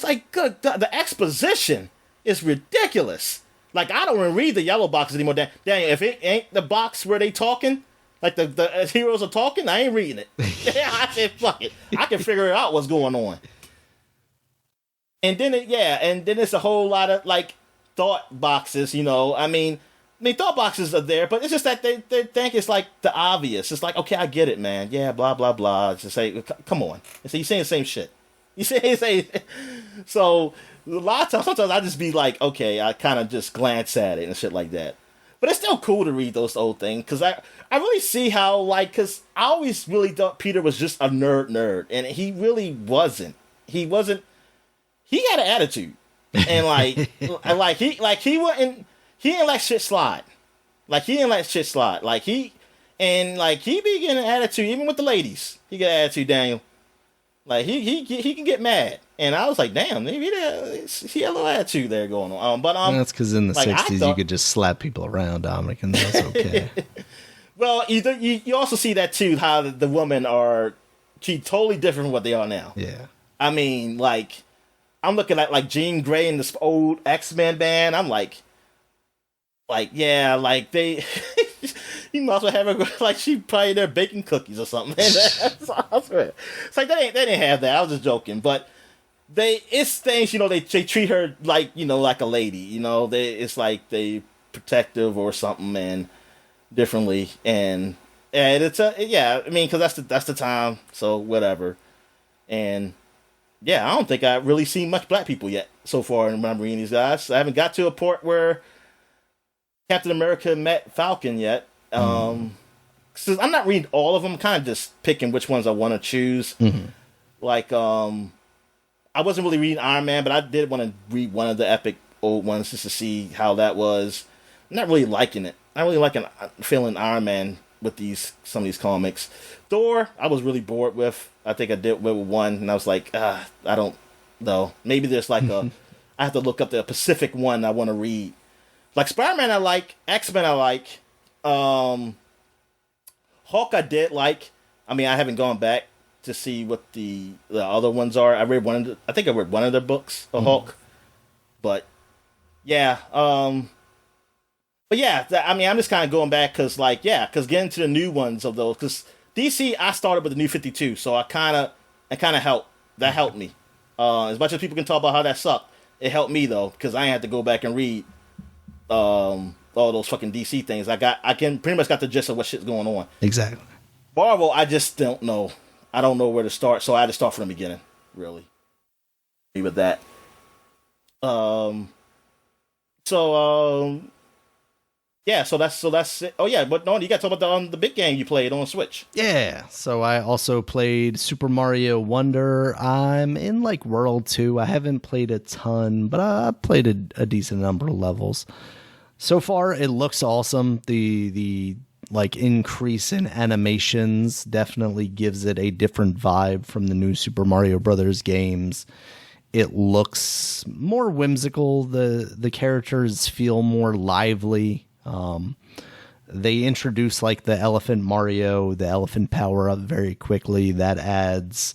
like, good. The exposition is ridiculous. Like, I don't even read the yellow boxes anymore. Daniel, if it ain't the box where they talking, like the heroes are talking, I ain't reading it. I said, fuck it. I can figure out what's going on. And then it's a whole lot of like thought boxes, I mean, thought boxes are there, but it's just that they think it's like the obvious. It's like, okay, I get it, man. Yeah, blah blah blah. It's just say, come on. And so you're saying the same shit. You say so a lot of times. Sometimes I just be like, okay, I kind of just glance at it and shit like that. But it's still cool to read those old things because I really see how because I always really thought Peter was just a nerd, and he really wasn't. He wasn't. He had an attitude, and he wouldn't. He didn't let shit slide. Like he be getting an attitude even with the ladies. He got an attitude, Daniel. Like he can get mad, and I was like, damn, maybe he had a little attitude there going on. But that's because in the '60s you could just slap people around, Dominic, and that's okay. Well, you also see that too, how the women are totally different from what they are now. Yeah, I mean, like. I'm looking at like Jean Grey in this old X-Men band. I'm like yeah, like they, you might as well have her like she probably there baking cookies or something. It's like they didn't have that. I was just joking, but it's things they treat her like like a lady. It's like they protective or something and differently and it's I mean because that's the time. So whatever and. Yeah, I don't think I've really seen much black people yet so far in my reading these guys. I haven't got to a point where Captain America met Falcon yet. So I'm not reading all of them. I'm kind of just picking which ones I want to choose. Mm-hmm. Like, I wasn't really reading Iron Man, but I did want to read one of the epic old ones just to see how that was. I'm not really liking it. I really liking feeling Iron Man with some of these comics. Thor, I was really bored with. I think I did with one, and I was like, I don't know. Maybe there's like I have to look up the Pacific one I want to read. Like Spider-Man I like, X-Men I like, Hulk I did like, I mean, I haven't gone back to see what the other ones are. I think I read one of their books of Hulk, but yeah, but yeah, I mean, I'm just kind of going back because getting to the new ones of those, because DC, I started with the New 52, so it kind of helped me. As much as people can talk about how that sucked, it helped me though, because I ain't had to go back and read all those fucking DC things. I can pretty much got the gist of what shit's going on. Exactly. Marvel, I just don't know. I don't know where to start, so I had to start from the beginning, really. With that. Yeah, so that's it. Oh yeah, but no, you got to talk about the big game you played on Switch. Yeah, so I also played Super Mario Wonder. I'm in like World 2. I haven't played a ton, but I played a decent number of levels. So far, it looks awesome. The like increase in animations definitely gives it a different vibe from the new Super Mario Brothers games. It looks more whimsical. The characters feel more lively. They introduce like the Elephant Mario, the elephant power up very quickly. That adds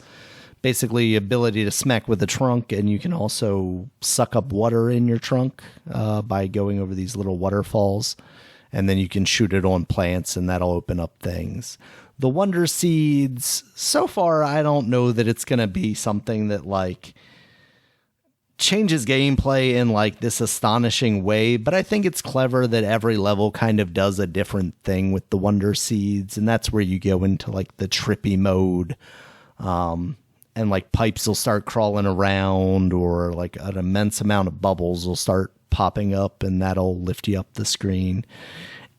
basically ability to smack with the trunk, and you can also suck up water in your trunk by going over these little waterfalls, and then you can shoot it on plants, and that'll open up things. The Wonder Seeds, so far, I don't know that it's going to be something that like changes gameplay in like this astonishing way, but I think it's clever that every level kind of does a different thing with the Wonder Seeds, and that's where you go into like the trippy mode, and like pipes will start crawling around, or like an immense amount of bubbles will start popping up, and that'll lift you up the screen.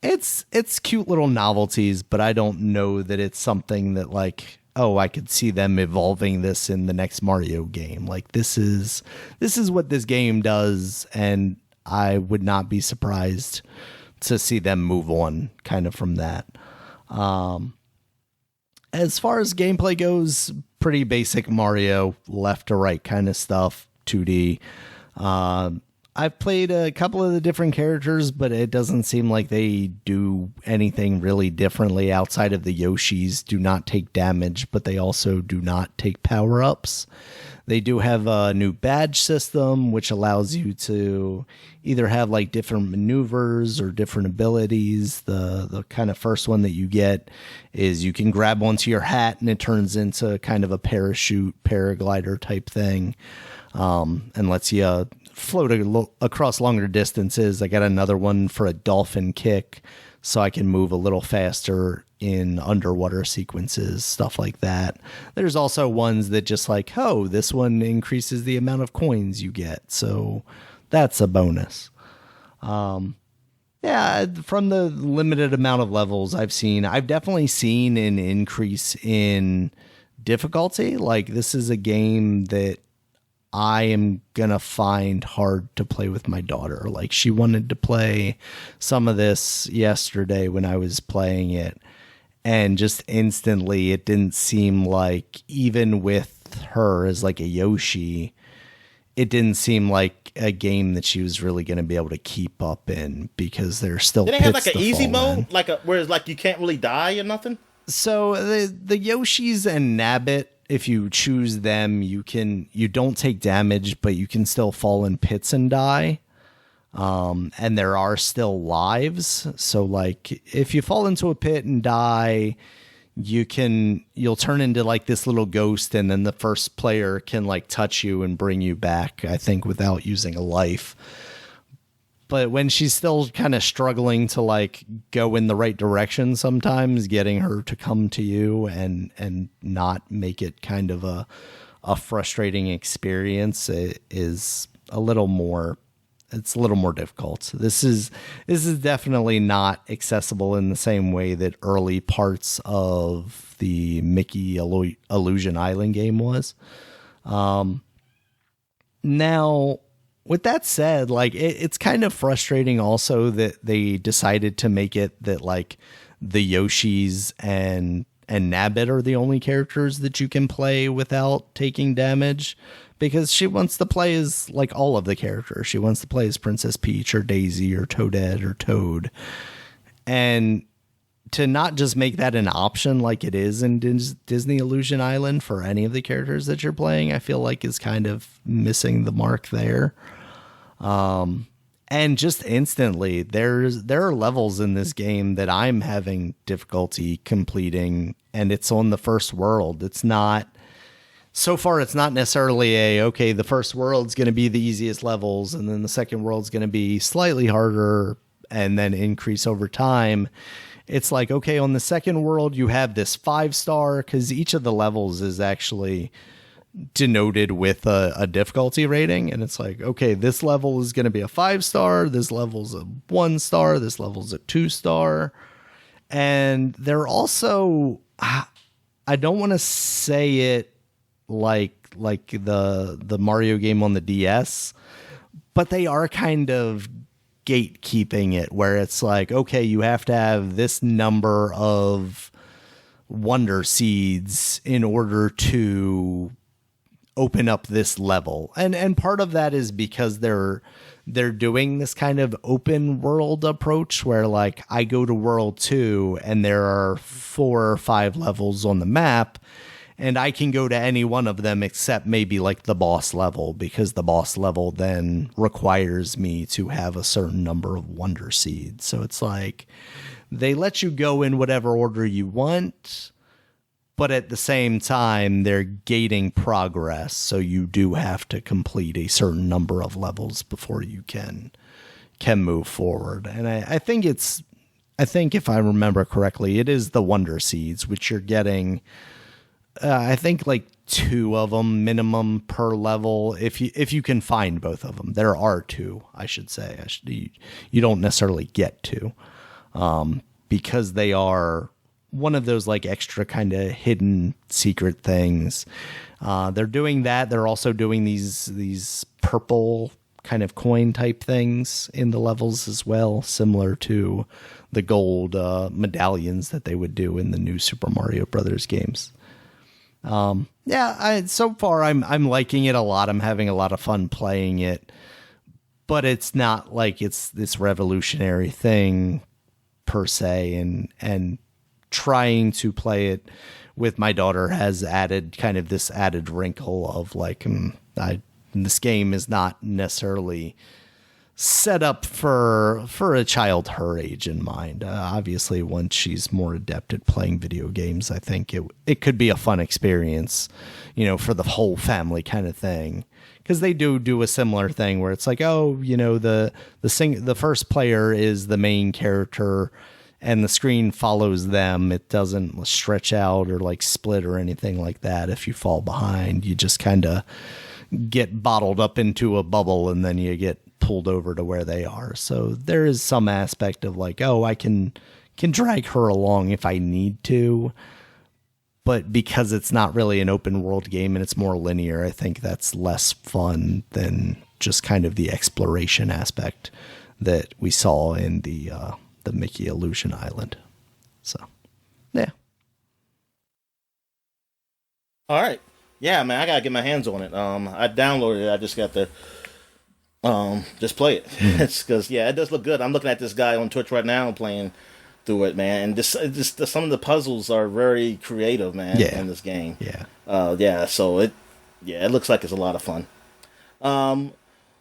It's cute little novelties, but I don't know that it's something that like, oh, I could see them evolving this in the next Mario game. Like this is what this game does, and I would not be surprised to see them move on kind of from that. As far as gameplay goes, pretty basic Mario, left to right kind of stuff, 2D. I've played a couple of the different characters, but it doesn't seem like they do anything really differently outside of the Yoshis do not take damage, but they also do not take power-ups. They do have a new badge system, which allows you to either have like different maneuvers or different abilities. The kind of first one that you get is you can grab onto your hat and it turns into kind of a parachute, paraglider type thing, and lets you float across longer distances. I got another one for a dolphin kick, so I can move a little faster in underwater sequences, stuff like that. There's also ones that just like, oh, this one increases the amount of coins you get, so that's a bonus. Yeah, from the limited amount of levels I've seen, I've definitely seen an increase in difficulty. Like, this is a game that I am gonna find hard to play with my daughter. Like, she wanted to play some of this yesterday when I was playing it, and just instantly it didn't seem like, even with her as like a Yoshi, it didn't seem like a game that she was really going to be able to keep up in, because there's still Did they have like an easy mode, where it's like you can't really die or nothing? So the Yoshis and Nabbit, if you choose them, you don't take damage, but you can still fall in pits and die. And there are still lives. So like, if you fall into a pit and die, you'll turn into like this little ghost, and then the first player can like touch you and bring you back, I think, without using a life. But when she's still kind of struggling to like go in the right direction, sometimes getting her to come to you and not make it kind of a frustrating experience is a little more. It's a little more difficult. This is definitely not accessible in the same way that early parts of the Mickey Illusion Island game was. Now, with that said, like it's kind of frustrating also that they decided to make it that like the Yoshis and Nabbit are the only characters that you can play without taking damage, because she wants to play as like all of the characters. She wants to play as Princess Peach or Daisy or Toadette or Toad. And to not just make that an option like it is in Disney Illusion Island for any of the characters that you're playing, I feel like is kind of missing the mark there. And just instantly, there are levels in this game that I'm having difficulty completing, and it's on the first world. It's not, so far, it's not necessarily okay, the first world's going to be the easiest levels, and then the second world's going to be slightly harder, and then increase over time. It's like, okay, on the second world, you have this 5-star, because each of the levels is actually denoted with a difficulty rating, and it's like, okay, this level is going to be a 5-star, this level's a 1-star, this level's a 2-star. And they're also, I don't want to say it like the Mario game on the DS, but they are kind of gatekeeping it, where it's like, okay, you have to have this number of wonder seeds in order to open up this level. And part of that is because they're doing this kind of open world approach where, like, I go to world 2 and there are 4 or 5 levels on the map, and I can go to any one of them except maybe like the boss level, because the boss level then requires me to have a certain number of wonder seeds. So it's like they let you go in whatever order you want, but at the same time, they're gating progress, so you do have to complete a certain number of levels before you can move forward. And I think if I remember correctly, it is the Wonder Seeds, which you're getting, I think, like 2 of them minimum per level, if you can find both of them. There are 2, I should say. You don't necessarily get 2, because they are one of those like extra kind of hidden secret things. They're doing that. They're also doing these purple kind of coin type things in the levels as well, similar to the gold medallions that they would do in the new Super Mario Brothers games. So far I'm liking it a lot. I'm having a lot of fun playing it, but it's not like it's this revolutionary thing per se, and trying to play it with my daughter has added kind of this added wrinkle of like, this game is not necessarily set up for a child her age in mind. Obviously, once she's more adept at playing video games, I think it could be a fun experience, for the whole family kind of thing. Because they do a similar thing where it's like, the first player is the main character, and the screen follows them. It doesn't stretch out or like split or anything like that. If you fall behind, you just kind of get bottled up into a bubble, and then you get pulled over to where they are. So there is some aspect of like, I can drag her along if I need to. But because it's not really an open world game and it's more linear, I think that's less fun than just kind of the exploration aspect that we saw in the Mickey Illusion Island. So, yeah. All right. Yeah, man, I gotta get my hands on it. I downloaded it. I just got to just play it. It's because it does look good. I'm looking at this guy on Twitch right now playing through it, man. And just some of the puzzles are very creative, man. In this game. Yeah. So it looks like it's a lot of fun.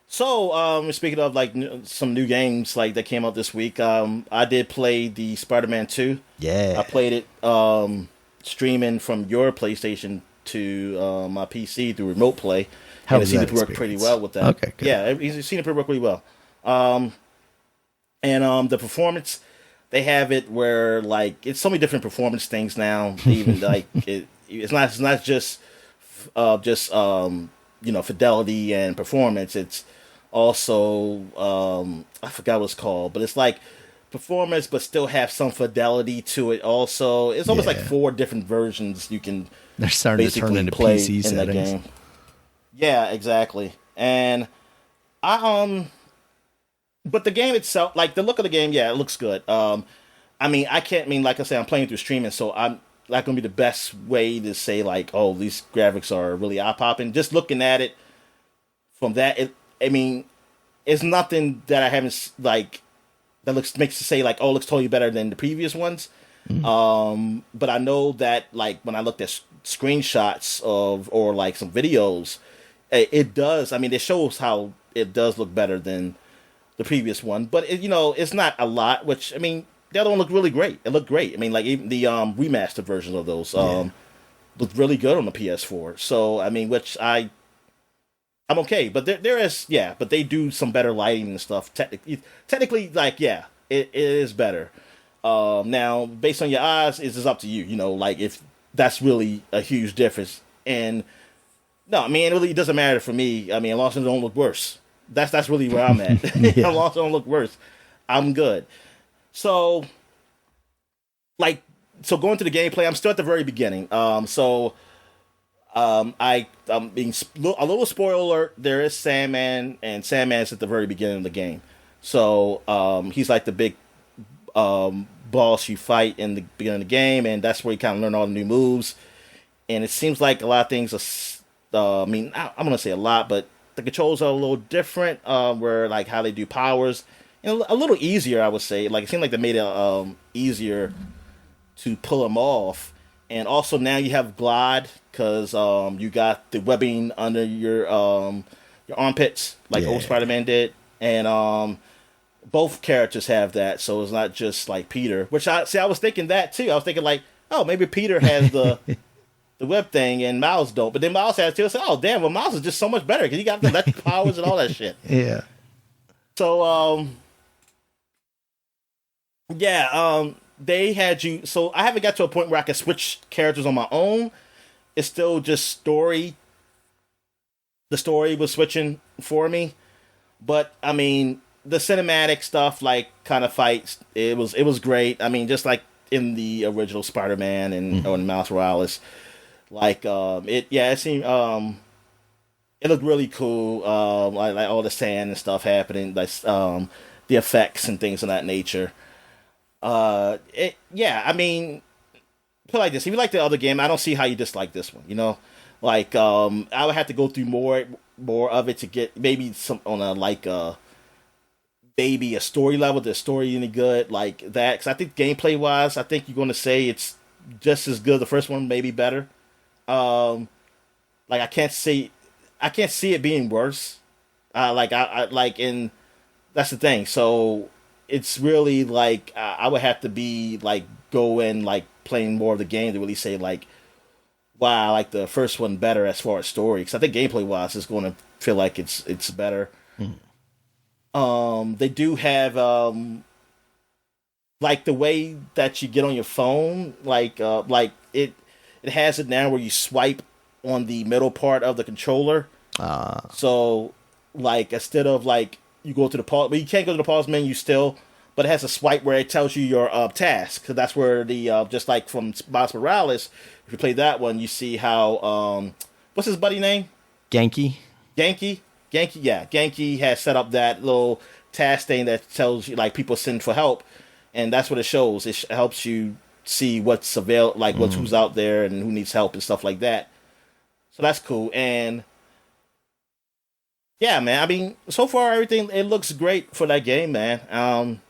So speaking of like some new games like that came out this week, I did play the Spider-Man 2. Yeah. I played it streaming from your PlayStation to my PC through remote play. And it seemed to work pretty well with that. Okay, good. Yeah, it seemed to work really well. And the performance, they have it where like it's so many different performance things now. Even like it's not just fidelity and performance. It's also I forgot what it's called, but it's like performance, but still have some fidelity to it. Also, it's almost like 4 different versions you can. They're starting to turn into PC settings. Game. Yeah, exactly. And but the game itself, like the look of the game, it looks good. Like I said, I'm playing through streaming, so I'm not gonna be the best way to say like, oh, these graphics are really eye-popping. Just looking at it from that, it's nothing that I haven't like that makes you say like, oh, it looks totally better than the previous ones. But I know that like when I looked at screenshots of or like some videos, it does. I mean, it shows how it does look better than the previous one, but it's not a lot. Which I mean, the other one looked really great. It looked great. I mean, like even the remastered versions of those looked really good on the PS4. So I mean, I'm okay, but there is but they do some better lighting and stuff. Technically, like it is better. Now, based on your eyes, it's just up to you. Like if that's really a huge difference. And no, I mean it really doesn't matter for me. I mean, as long as it don't look worse. That's really where I'm at. As long as it don't look worse, I'm good. So, going to the gameplay, I'm still at the very beginning. I'm being a little spoiler alert. There is Sandman, and Sandman's at the very beginning of the game. So he's like the big boss you fight in the beginning of the game, and that's where you kind of learn all the new moves. And it seems like a lot of things are. I'm gonna say a lot, but the controls are a little different. Where like how they do powers, and a little easier, I would say. Like it seemed like they made it easier to pull them off. And also now you have glide because you got the webbing under your armpits like old Spider-Man did, and both characters have that, so it's not just like Peter. Which I was thinking that too. I was thinking like, oh, maybe Peter has the web thing and Miles don't, but then Miles has too. I said, oh damn, well Miles is just so much better because he got the electric powers and all that shit. Yeah. So they had you. So I haven't got to a point where I can switch characters on my own. It's still just story. The story was switching for me, but I mean the cinematic stuff, like kind of fights, it was great. I mean, just like in the original Spider-Man and or in Miles Morales, like it seemed it looked really cool. Like all the sand and stuff happening, like the effects and things of that nature. I mean, put it like this: if you like the other game, I don't see how you dislike this one. Like I would have to go through more of it to get maybe some on a maybe a story level. The story any good like that? Because I think gameplay wise, I think you're going to say it's just as good. The first one, maybe better. Like I can't see it being worse. And that's the thing. So it's really like I would have to be like go in like playing more of the game to really say like, wow, I like the first one better as far as story. Because I think gameplay wise, it's going to feel like it's better. They do have like the way that you get on your phone, like it has it now where you swipe on the middle part of the controller. So like instead of like you go to the pause, but you can't go to the pause menu still, but it has a swipe where it tells you your task. Because that's where the just like from Miles Morales, if you play that one, you see how what's his buddy name? Genki, yeah. Genki has set up that little task thing that tells you like people send for help, and that's what it shows. It helps you see what's available, like who's out there and who needs help and stuff like that. So that's cool. And yeah, man. I mean, so far everything it looks great for that game, man.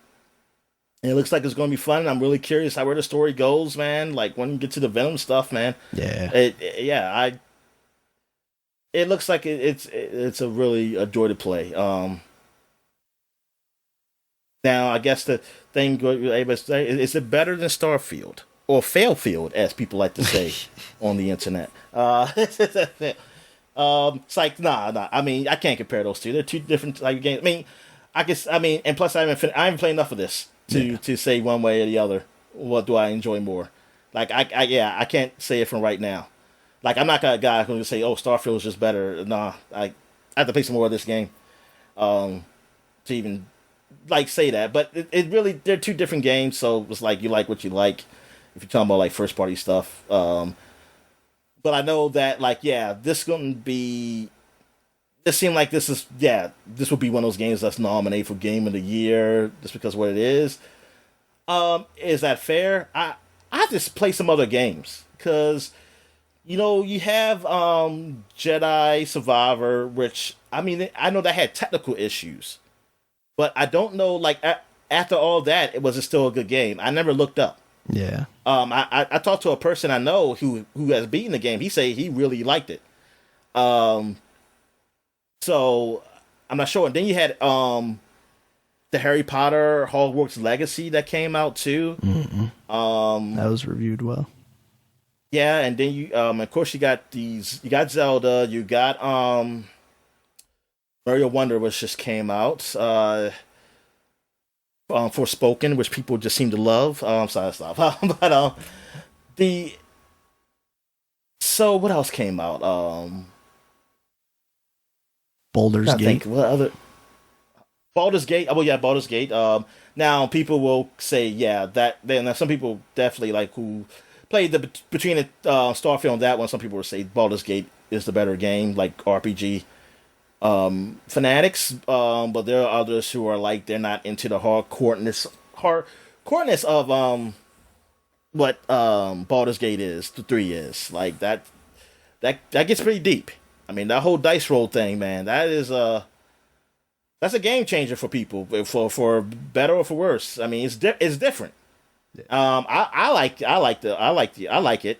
It looks like it's going to be fun. I'm really curious where the story goes, man. Like when you get to the Venom stuff, man. Yeah. It looks like it's a really a joy to play. Now I guess the thing you're able to say is it better than Starfield or Failfield, as people like to say on the internet? It's like nah. I mean, I can't compare those two. They're two different type of games. I mean, and plus I haven't played enough of this to say one way or the other. What do I enjoy more? Like I can't say it from right now. Like I'm not that guy who's say, "Oh, Starfield is just better." Nah, I have to play some more of this game to even like say that. But it really they're two different games, so it's like you like what you like. If you're talking about like first party stuff, but I know that like this gonna be. It seemed like this will be one of those games that's nominated for Game of the Year just because of what it is. Is that fair? I have to play some other games because. You have Jedi Survivor, which, I mean, I know that had technical issues. But I don't know, like, after all that, was it still a good game? I never looked up. Yeah. I talked to a person I know who has beaten the game. He say he really liked it. Um, so I'm not sure. And then you had the Harry Potter Hogwarts Legacy that came out too. That was reviewed well. Yeah, and then you of course you got Zelda, you got Mario Wonder, which just came out. Forspoken, which people just seem to love. I'm sorry, stop. But the so what else came out? Baldur's I Gate. think what other Baldur's Gate. Oh well, yeah, Baldur's Gate. Now people will say, yeah, that then some people definitely like who played the between the Starfield and that one. Some people will say Baldur's Gate is the better game, like RPG fanatics. But there are others who are like they're not into the hardcoreness of what Baldur's Gate is. The 3 is like that gets pretty deep. I mean that whole dice roll thing, man. That's a game changer for people, for better or for worse. I mean, it's different. Yeah. I like it.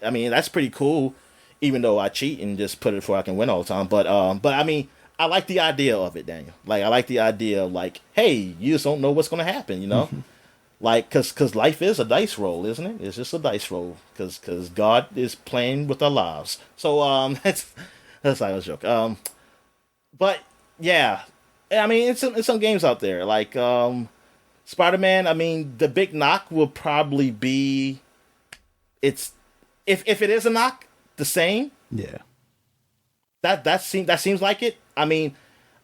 I mean, that's pretty cool. Even though I cheat and just put it before I can win all the time, but I mean, I like the idea of it, Daniel. Like, I like the idea of like, hey, you just don't know what's gonna happen, you know? Like, cause life is a dice roll, isn't it? It's just a dice roll, cause God is playing with our lives. So that's like a joke. But yeah. I mean, it's some games out there like Spider-Man. I mean, the big knock will probably be it's if it is a knock, the same. Yeah. That seems like it. I mean,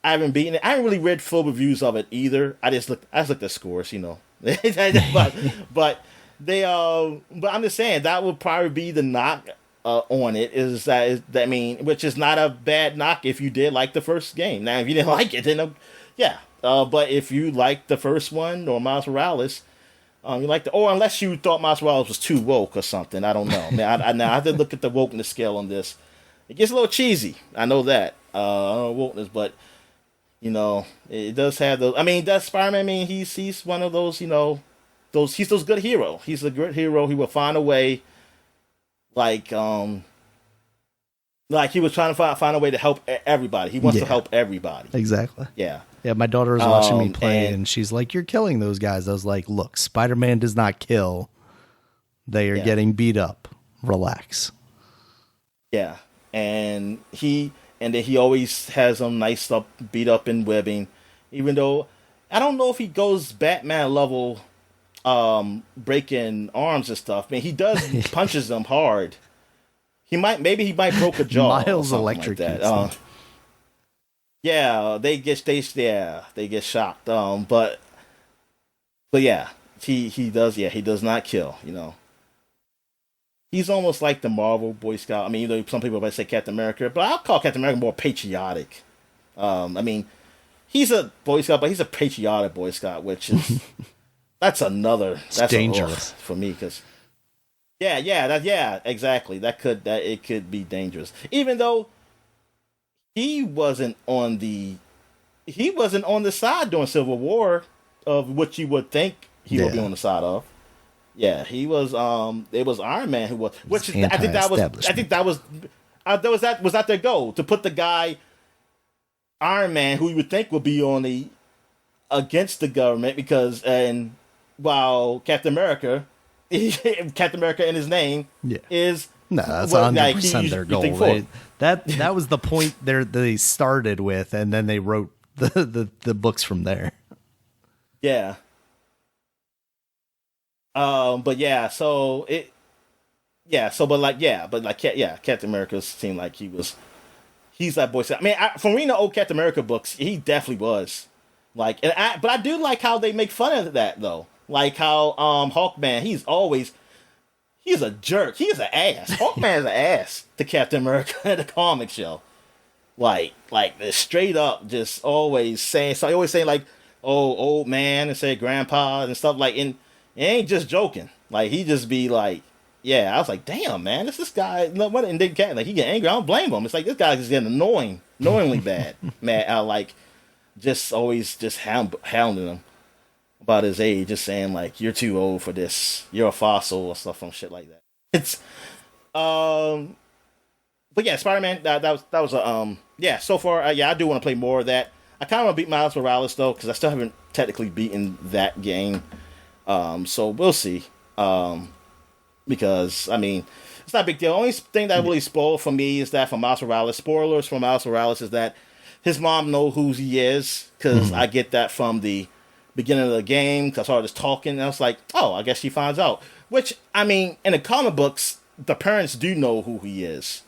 I haven't beaten it. I haven't really read full reviews of it either. I just looked at scores, you know. but they but I'm just saying that would probably be the knock on it I mean, which is not a bad knock if you did like the first game. Now, if you didn't like it, then yeah. But if you liked the first one or Miles Morales, you liked or unless you thought Miles Morales was too woke or something, I don't know. Now I have to look at the wokeness scale on this. It gets a little cheesy. I know that. I don't know wokeness, but you know, it does have those. I mean, that's Spider-Man. I mean, he's one of those. You know, he's those good hero. He's a good hero. He will find a way. Like he was trying to find a way to help everybody. He wants to help everybody. Exactly. Yeah. Yeah, my daughter was watching me play, and she's like, "You're killing those guys." I was like, "Look, Spider-Man does not kill. They are getting beat up. Relax." Yeah, and then he always has them nice up, beat up and webbing. Even though I don't know if he goes Batman level. Breaking arms and stuff. I mean, he does punches them hard. Maybe he might broke a jaw. Miles electrocutes like that. Yeah, they get shocked. But yeah, he does. Yeah, he does not kill. You know, he's almost like the Marvel Boy Scout. I mean, some people might say Captain America, but I'll call Captain America more patriotic. I mean, he's a Boy Scout, but he's a patriotic Boy Scout, which is. That's dangerous for me because, exactly. It could be dangerous. Even though he wasn't on the side during Civil War of what you would think he would be on the side of. Yeah, he was. It was Iron Man who was, which is, I think that was that their goal to put the guy Iron Man who you would think would be on the against the government because while Captain America in his name is that's 100% their goal. That was the point they started with, and then they wrote the books from there. Yeah. But yeah, so Captain America seemed like he's that boy. I mean, from reading the old Captain America books, he definitely was. Like, but I do like how they make fun of that though. Like how Hawkman, he's a jerk. He's an ass. Hawkman's an ass to Captain America in the comic show. Like straight up, just always saying. So he always saying like, "Oh, old man," and say "grandpa" and stuff like. And he ain't just joking. Like he just be like, "Yeah." I was like, "Damn, man, this guy." What? And then like he get angry. I don't blame him. It's like this guy's just getting annoyingly bad. Man, I like just always just hounding him. about his age, just saying like, "You're too old for this. You're a fossil," or stuff from shit like that. It's um, but yeah, Spider Man. That was a yeah. So far, yeah, I do want to play more of that. I kind of want to beat Miles Morales though, because I still haven't technically beaten that game. So we'll see. Because I mean, it's not a big deal. The only thing that really spoiled for me is that for Miles Morales, spoilers for Miles Morales is that his mom know who he is, because I get that from the beginning of the game. Because I saw just talking, and I was like, oh, I guess she finds out. Which I mean, in the comic books, the parents do know who he is.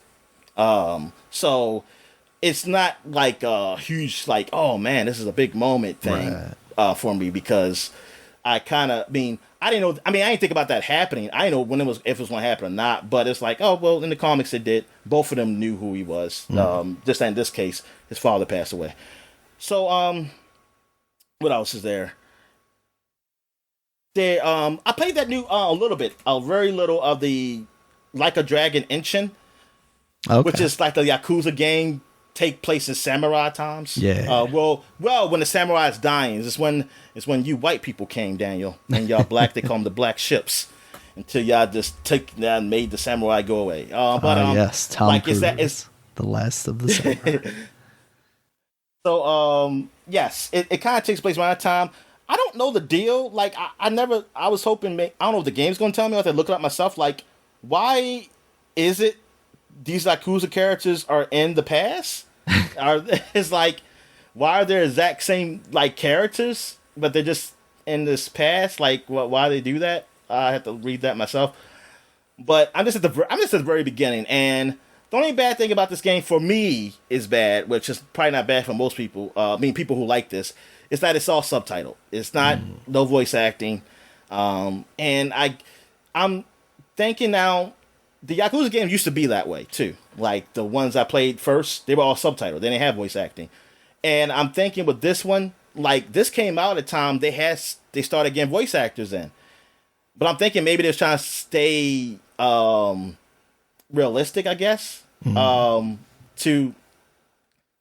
So it's not like a huge like, oh man, this is a big moment thing for me, because I kind of mean. I didn't know. I mean, I didn't think about that happening. I didn't know when if it was going to happen or not. But it's like, oh well, in the comics it did. Both of them knew who he was. Just in this case, his father passed away. So, what else is there? I played that new a little bit, a very little of the Like a Dragon Inshin, which is like the Yakuza game. Take place in samurai times. Yeah. Well, when the samurai is dying, it's when you white people came, Daniel, and y'all black. They call them the black ships. Until y'all just took that and made the samurai go away. Yes, Tom like Cruise, is the last of the samurai. So yes, it kind of takes place around that time. I don't know the deal. Like I was hoping. I don't know if the game's gonna tell me. I have to look it up myself. Like, why is it these Yakuza characters are in the past? It's like, why are there exact same like characters, but they're just in this past? Like, why they do that? I have to read that myself. But I'm just at the very beginning, and the only bad thing about this game for me is bad, which is probably not bad for most people. I mean, people who like this, is that it's all subtitled. It's not no voice acting, and I'm thinking now. The Yakuza games used to be that way, too. Like, the ones I played first, they were all subtitled. They didn't have voice acting. And I'm thinking with this one, like, this came out at a time they started getting voice actors in. But I'm thinking maybe they're trying to stay realistic, I guess, to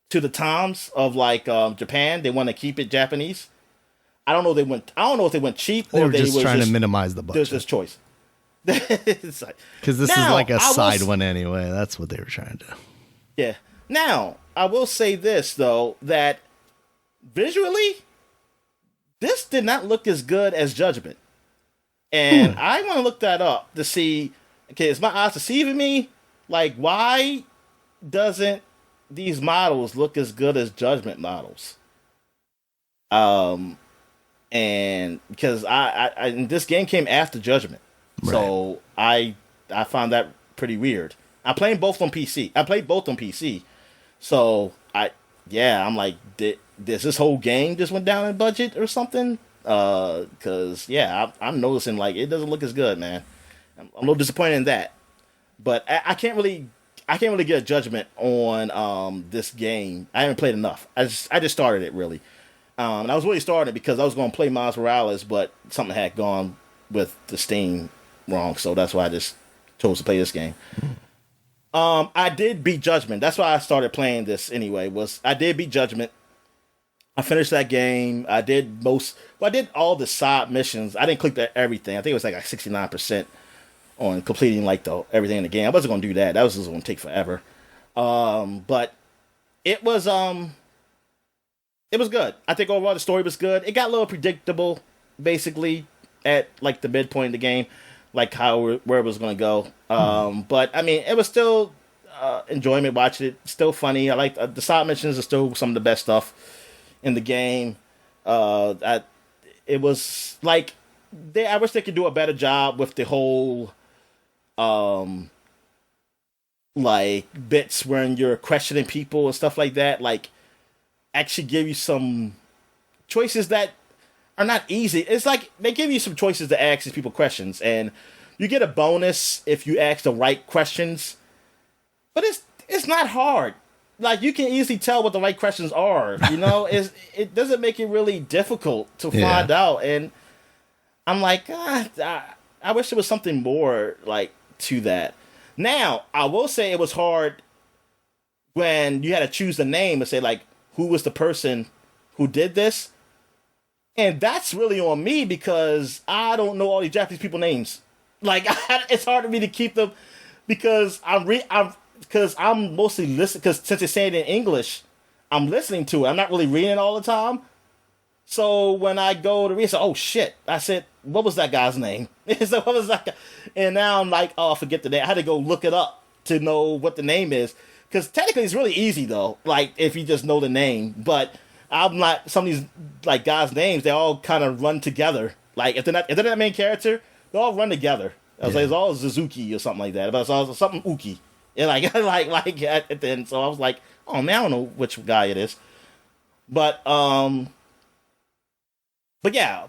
the times of, like, Japan. They want to keep it Japanese. I don't know if they went cheap They or were they just were trying to minimize the budget. There's this choice. Because this is like a side one anyway. That's what they were trying to do. Yeah. Now, I will say this, though, that visually, this did not look as good as Judgment. And I want to look that up to see, okay, is my eyes deceiving me? Like, why doesn't these models look as good as Judgment models? And because I this game came after Judgment. Right. So I found that pretty weird. I played both on PC. So I'm like, did this whole game just went down in budget or something? Because I'm noticing like it doesn't look as good, man. I'm a little disappointed in that. But I can't really get a judgment on this game. I haven't played enough. I just started it really. And I was really starting it because I was going to play Miles Morales, but something had gone with the Steam wrong, so that's why I just chose to play this game. I did beat Judgment. That's why I started playing this anyway. I did beat Judgment. I finished that game. I did all the side missions. I didn't click everything. I think it was like 69% on completing like everything in the game. I wasn't gonna do that. That was just gonna take forever. But it was good. I think overall the story was good. It got a little predictable, basically, at like the midpoint of the game, like where it was going to go. But I mean, it was still enjoyment watching it. Still funny. I like the side missions are still some of the best stuff in the game. It was like I wish they could do a better job with the whole like bits when you're questioning people and stuff like that. Like actually give you some choices that are not easy. It's like they give you some choices to ask these people questions, and you get a bonus if you ask the right questions. But it's not hard. Like you can easily tell what the right questions are. You know, it doesn't make it really difficult to find out. And I'm like, I wish there was something more like to that. Now I will say it was hard when you had to choose the name and say like who was the person who did this. And that's really on me because I don't know all these Japanese people names. Like it's hard for me to keep them because I'm mostly listening because since it's saying it in English, I'm listening to it. I'm not really reading it all the time. So when I go to read, I say, oh shit! I said, what was that guy's name? So what was that guy? And now I'm like, oh, I forget the name. I had to go look it up to know what the name is because technically it's really easy though. Like if you just know the name, but I'm not some of these like guys' names. They all kind of run together. Like if they're not the main character, they all run together. I was like, it's all Suzuki or something like that. But it's all something Uki. And like at the end. So I was like, oh man, I don't know which guy it is. But yeah,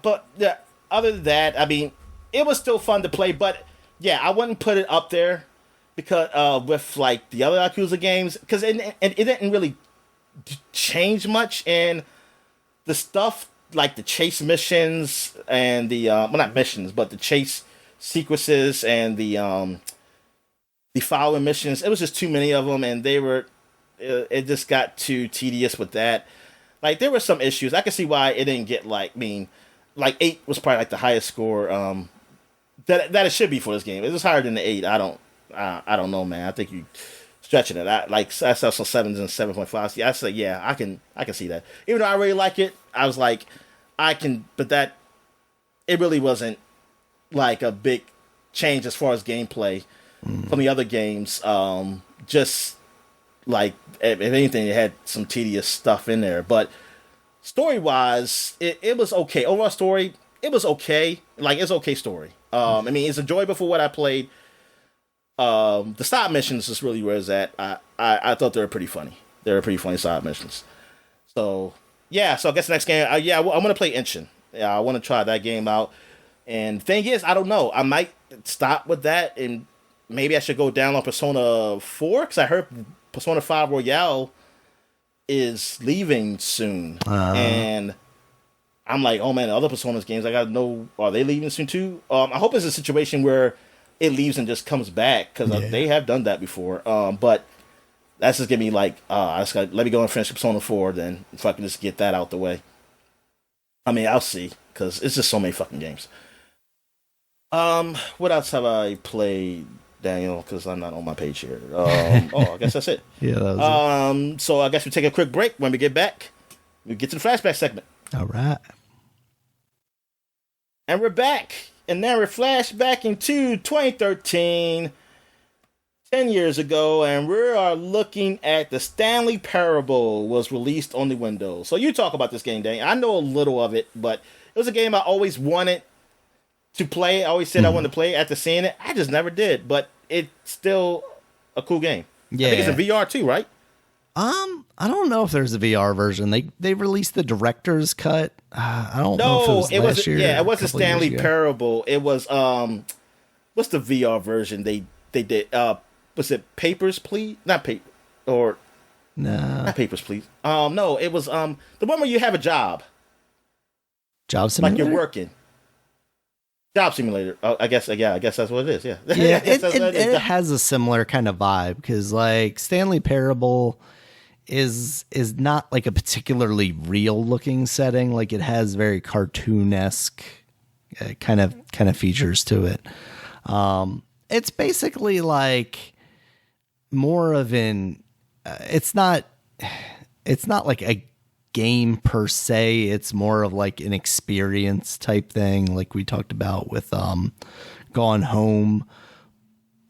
other than that, I mean, it was still fun to play. But yeah, I wouldn't put it up there because with like the other Yakuza games because it didn't really change much, and the stuff like the chase missions and the well, not missions, but the chase sequences and the following missions. It was just too many of them, and they were. It just got too tedious with that. Like there were some issues. I can see why it didn't get like. I mean, like 8 was probably like the highest score that it should be for this game. It was higher than the 8. I don't know, man. I think you stretching it. I saw some 7s and 7.5. Yeah, I said yeah, I can see that. Even though I really like it, I was like but that it really wasn't like a big change as far as gameplay from the other games. Just like if anything, it had some tedious stuff in there, but story wise, it was okay. Overall story, it was okay. Like it's okay story. I mean, it's enjoyable for what I played. The side missions is really where it's at. I thought they were pretty funny. They were pretty funny side missions. So yeah, so I guess the next game, I'm gonna play Inshin. Yeah, I want to try that game out. And thing is, I don't know. I might stop with that, and maybe I should go down on Persona 4 because I heard Persona 5 Royale is leaving soon, and I'm like, oh man, the other Persona's games, I gotta know, are they leaving soon too? I hope it's a situation where it leaves and just comes back because they have done that before. But that's just gonna be like, I just gotta let me go and finish Persona 4, then if I can just get that out the way. I mean, I'll see because it's just so many fucking games. What else have I played, Daniel? Because I'm not on my page here. I guess that's it. Yeah, that was it. So I guess we take a quick break. When we get back, we get to the flashback segment. All right. And we're back. And now we're flashbacking to 2013, 10 years ago, and we are looking at the Stanley Parable was released on the Windows. So you talk about this game, Daniel. I know a little of it, but it was a game I always wanted to play. I always said I wanted to play after seeing it. I just never did, but it's still a cool game. Yeah. I think it's in VR too, right? I don't know if there's a VR version. They released the director's cut. I don't know if it was last year. Yeah, it wasn't Stanley Parable. It was what's the VR version they did? Was it Papers, Please? Not Paper or no, not Papers, Please. No, it was the one where you have a job. Job simulator. Like you're working. Job simulator. I guess that's what it is. Yeah. Yeah, it has a similar kind of vibe because like Stanley Parable is not like a particularly real looking setting. Like it has very cartoon-esque kind of features to it. It's basically like more of an. It's not like a game per se. It's more of like an experience type thing, like we talked about with Gone Home.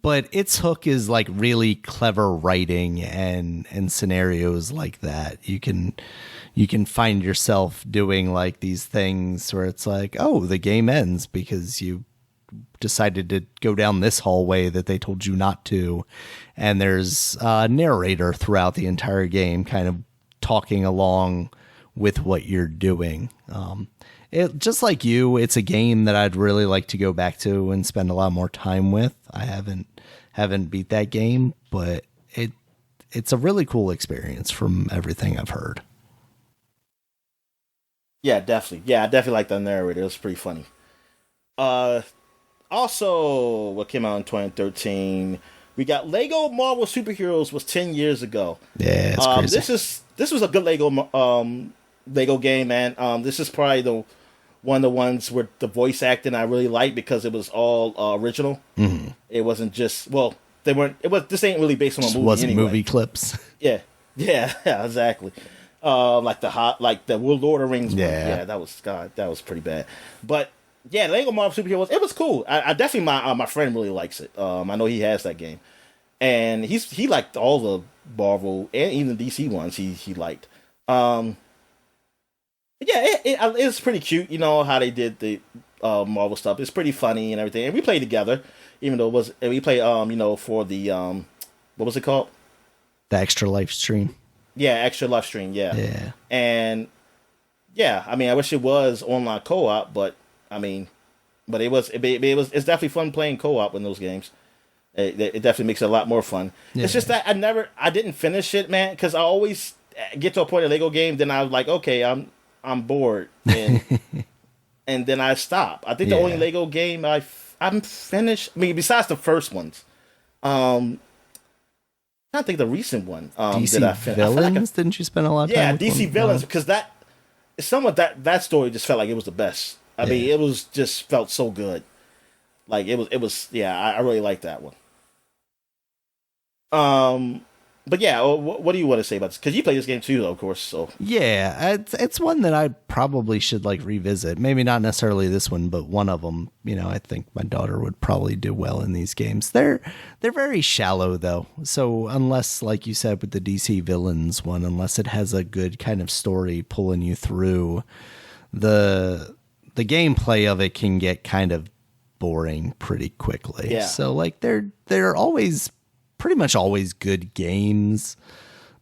But its hook is like really clever writing and scenarios like that. You can find yourself doing like these things where it's like, oh, the game ends because you decided to go down this hallway that they told you not to. And there's a narrator throughout the entire game kind of talking along with what you're doing. It just like you, it's a game that I'd really like to go back to and spend a lot more time with. I haven't beat that game, but it's a really cool experience from everything I've heard. Yeah, definitely. Yeah, I definitely like the narrator. It was pretty funny. Also, what came out in 2013, we got Lego Marvel Superheroes was 10 years ago. Yeah, it's crazy. This was a good Lego game, man. This is probably one of the ones with the voice acting I really liked because it was all original. Mm-hmm. It wasn't just they weren't. It was this ain't really based on a movie. Wasn't anyway. movie clips. Yeah, yeah, exactly. Like the Lord of the Rings. Yeah, that was pretty bad. But yeah, Lego Marvel Superheroes, it was cool. I definitely my friend really likes it. I know he has that game, and he liked all the Marvel and even the DC ones. He liked. Yeah, it's pretty cute. You know how they did the Marvel stuff. It's pretty funny and everything. And we played together, even though we played for the what was it called? The Extra Life stream. Yeah, Extra Life stream. Yeah. Yeah. And yeah, I mean, I wish it was online co-op, but I mean, but it's definitely fun playing co-op in those games. It definitely makes it a lot more fun. Yeah. It's just that I didn't finish it, man, because I always get to a point in a Lego game, then I was like, okay, I'm bored, and and then I stop. I think the only Lego game I'm finished. I mean, besides the first ones, I think the recent one. DC Villains? Didn't you spend a lot of time? Yeah, DC Villains, because that story just felt like it was the best. I mean, it was just felt so good. Like it was. Yeah, I really liked that one. But yeah, what do you want to say about this? Because you play this game too, though, of course. So yeah, it's one that I probably should like revisit. Maybe not necessarily this one, but one of them. You know, I think my daughter would probably do well in these games. They're very shallow though. So unless, like you said, with the DC Villains one, unless it has a good kind of story pulling you through, the gameplay of it can get kind of boring pretty quickly. Yeah. So like they're always pretty much always good games,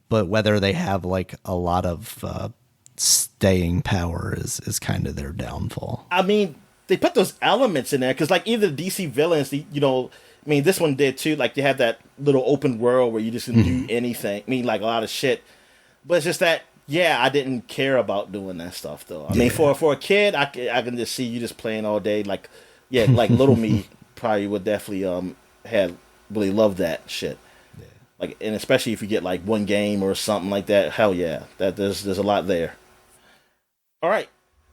but whether they have like a lot of staying power is kind of their downfall. I mean, they put those elements in there because like either DC Villains, I mean, this one did too. Like they have that little open world where you just can do anything. I mean, like a lot of shit, but it's just that. Yeah, I didn't care about doing that stuff though. I mean, for a kid, I can just see you just playing all day. Like, yeah, like little me probably would definitely had really loved that shit. Yeah. Like, and especially if you get like one game or something like that. Hell yeah, there's a lot there. All right,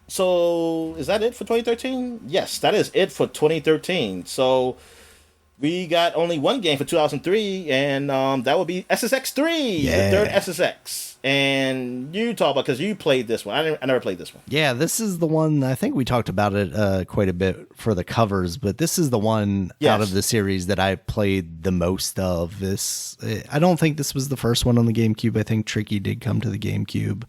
so is that it for 2013? Yes, that is it for 2013. So we got only one game for 2003, and that would be SSX3, the third SSX. And you talk about, because you played this one. I never played this one. Yeah, this is the one. I think we talked about it quite a bit for the covers, but this is the one out of the series that I played the most of. I don't think this was the first one on the GameCube. I think Tricky did come to the GameCube,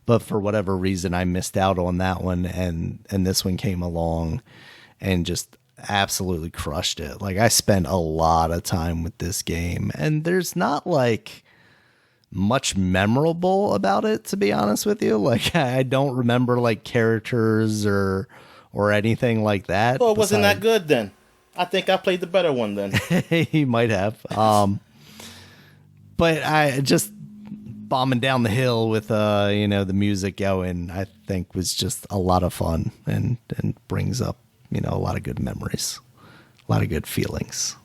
but for whatever reason, I missed out on that one, and this one came along and just absolutely crushed it. Like I spent a lot of time with this game, and there's not like much memorable about it, to be honest with you. Like I don't remember like characters or anything like that. Well, it wasn't that good then. I think I played the better one then. He might have. But I just bombing down the hill with the music going, I think was just a lot of fun and brings up a lot of good memories, a lot of good feelings.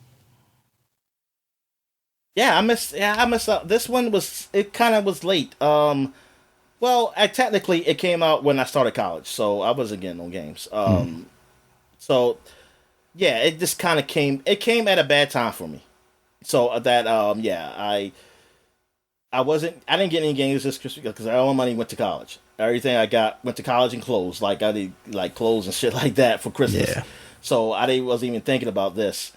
Yeah, I missed out. This one it kind of was late. Well, technically it came out when I started college, so I wasn't getting no games. So yeah, it just kind of came at a bad time for me. So that I didn't get any games this Christmas because all my money went to college. Everything I got went to college and clothes. Like I did like clothes and shit like that for Christmas. Yeah. So I wasn't even thinking about this.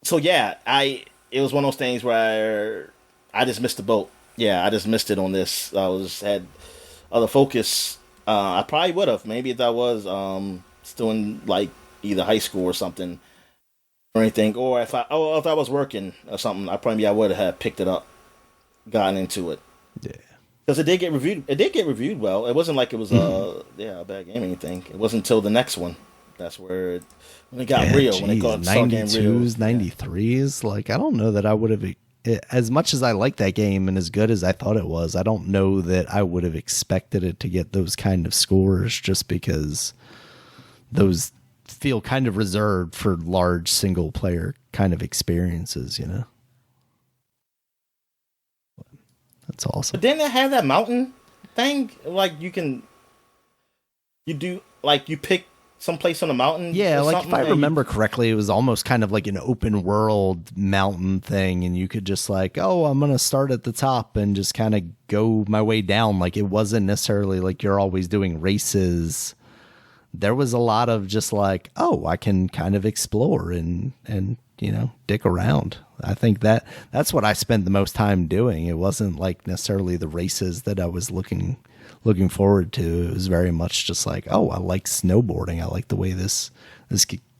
So yeah, it was one of those things where I just missed the boat. Yeah, I just missed it on this. I had other focus. I probably would have maybe if I was still in like either high school or something or anything, or if I was working or something, I would have picked it up, gotten into it. Yeah, because it did get reviewed. It did get reviewed well. It wasn't like it was a bad game or anything. It wasn't until the next one. That's where when it got real. When it got 92s, 93s. Like I don't know that I would have, as much as I like that game and as good as I thought it was, I don't know that I would have expected it to get those kind of scores, just because those feel kind of reserved for large single player kind of experiences, That's awesome. But didn't it have that mountain thing? Like you can. you do like you pick someplace on the mountain. Yeah, or like something, if I and you- remember correctly, it was almost kind of like an open world mountain thing, and you could just like, oh, I'm gonna start at the top and just kind of go my way down. Like it wasn't necessarily like you're always doing races. There was a lot of just like, oh, I can kind of explore and dick around. I think that's what I spent the most time doing. It wasn't like necessarily the races that I was looking forward to. It was very much just like, oh, I like snowboarding. I like the way this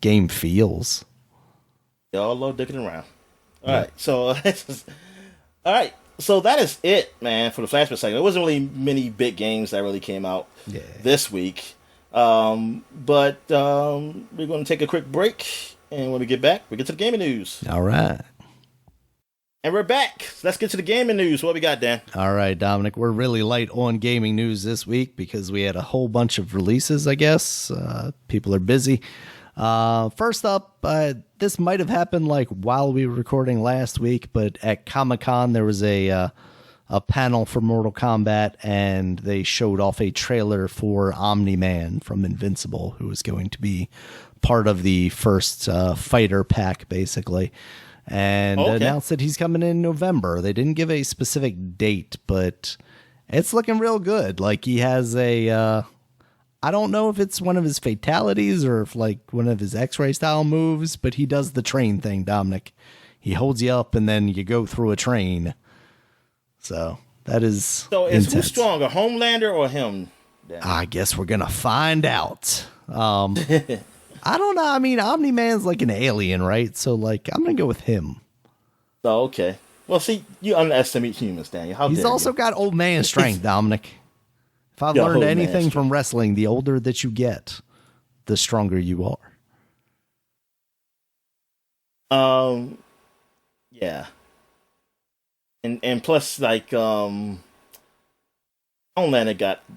game feels. Y'all love dicking around. All right, so all right, so that is it, man, for the Flashback segment. There wasn't really many big games that really came out this week, but we're going to take a quick break, and when we get back, we get to the gaming news. All right. And we're back. So let's get to the gaming news. What we got, Dan? All right, Dominic. We're really light on gaming news this week because we had a whole bunch of releases, I guess. People are busy. First up, this might have happened like while we were recording last week, but at Comic-Con there was a panel for Mortal Kombat, and they showed off a trailer for Omni-Man from Invincible, who is going to be part of the first fighter pack, basically. And announced that he's coming in November. They didn't give a specific date, but it's looking real good. Like he has I don't know if it's one of his fatalities or if like one of his X-ray style moves, but he does the train thing, Dominic. He holds you up and then you go through a train. So that is So is intense. who stronger, Homelander or him, Dan? I guess we're gonna find out. I don't know. I mean, Omni-Man's like an alien, right? So, like, I'm going to go with him. Oh, okay. Well, see, you underestimate humans, Daniel. How He's dare also you? got old man strength, Dominic. If I've Yeah, learned old man anything strength. from wrestling, the older that you get, the stronger you are. Yeah. And plus, like, Homelander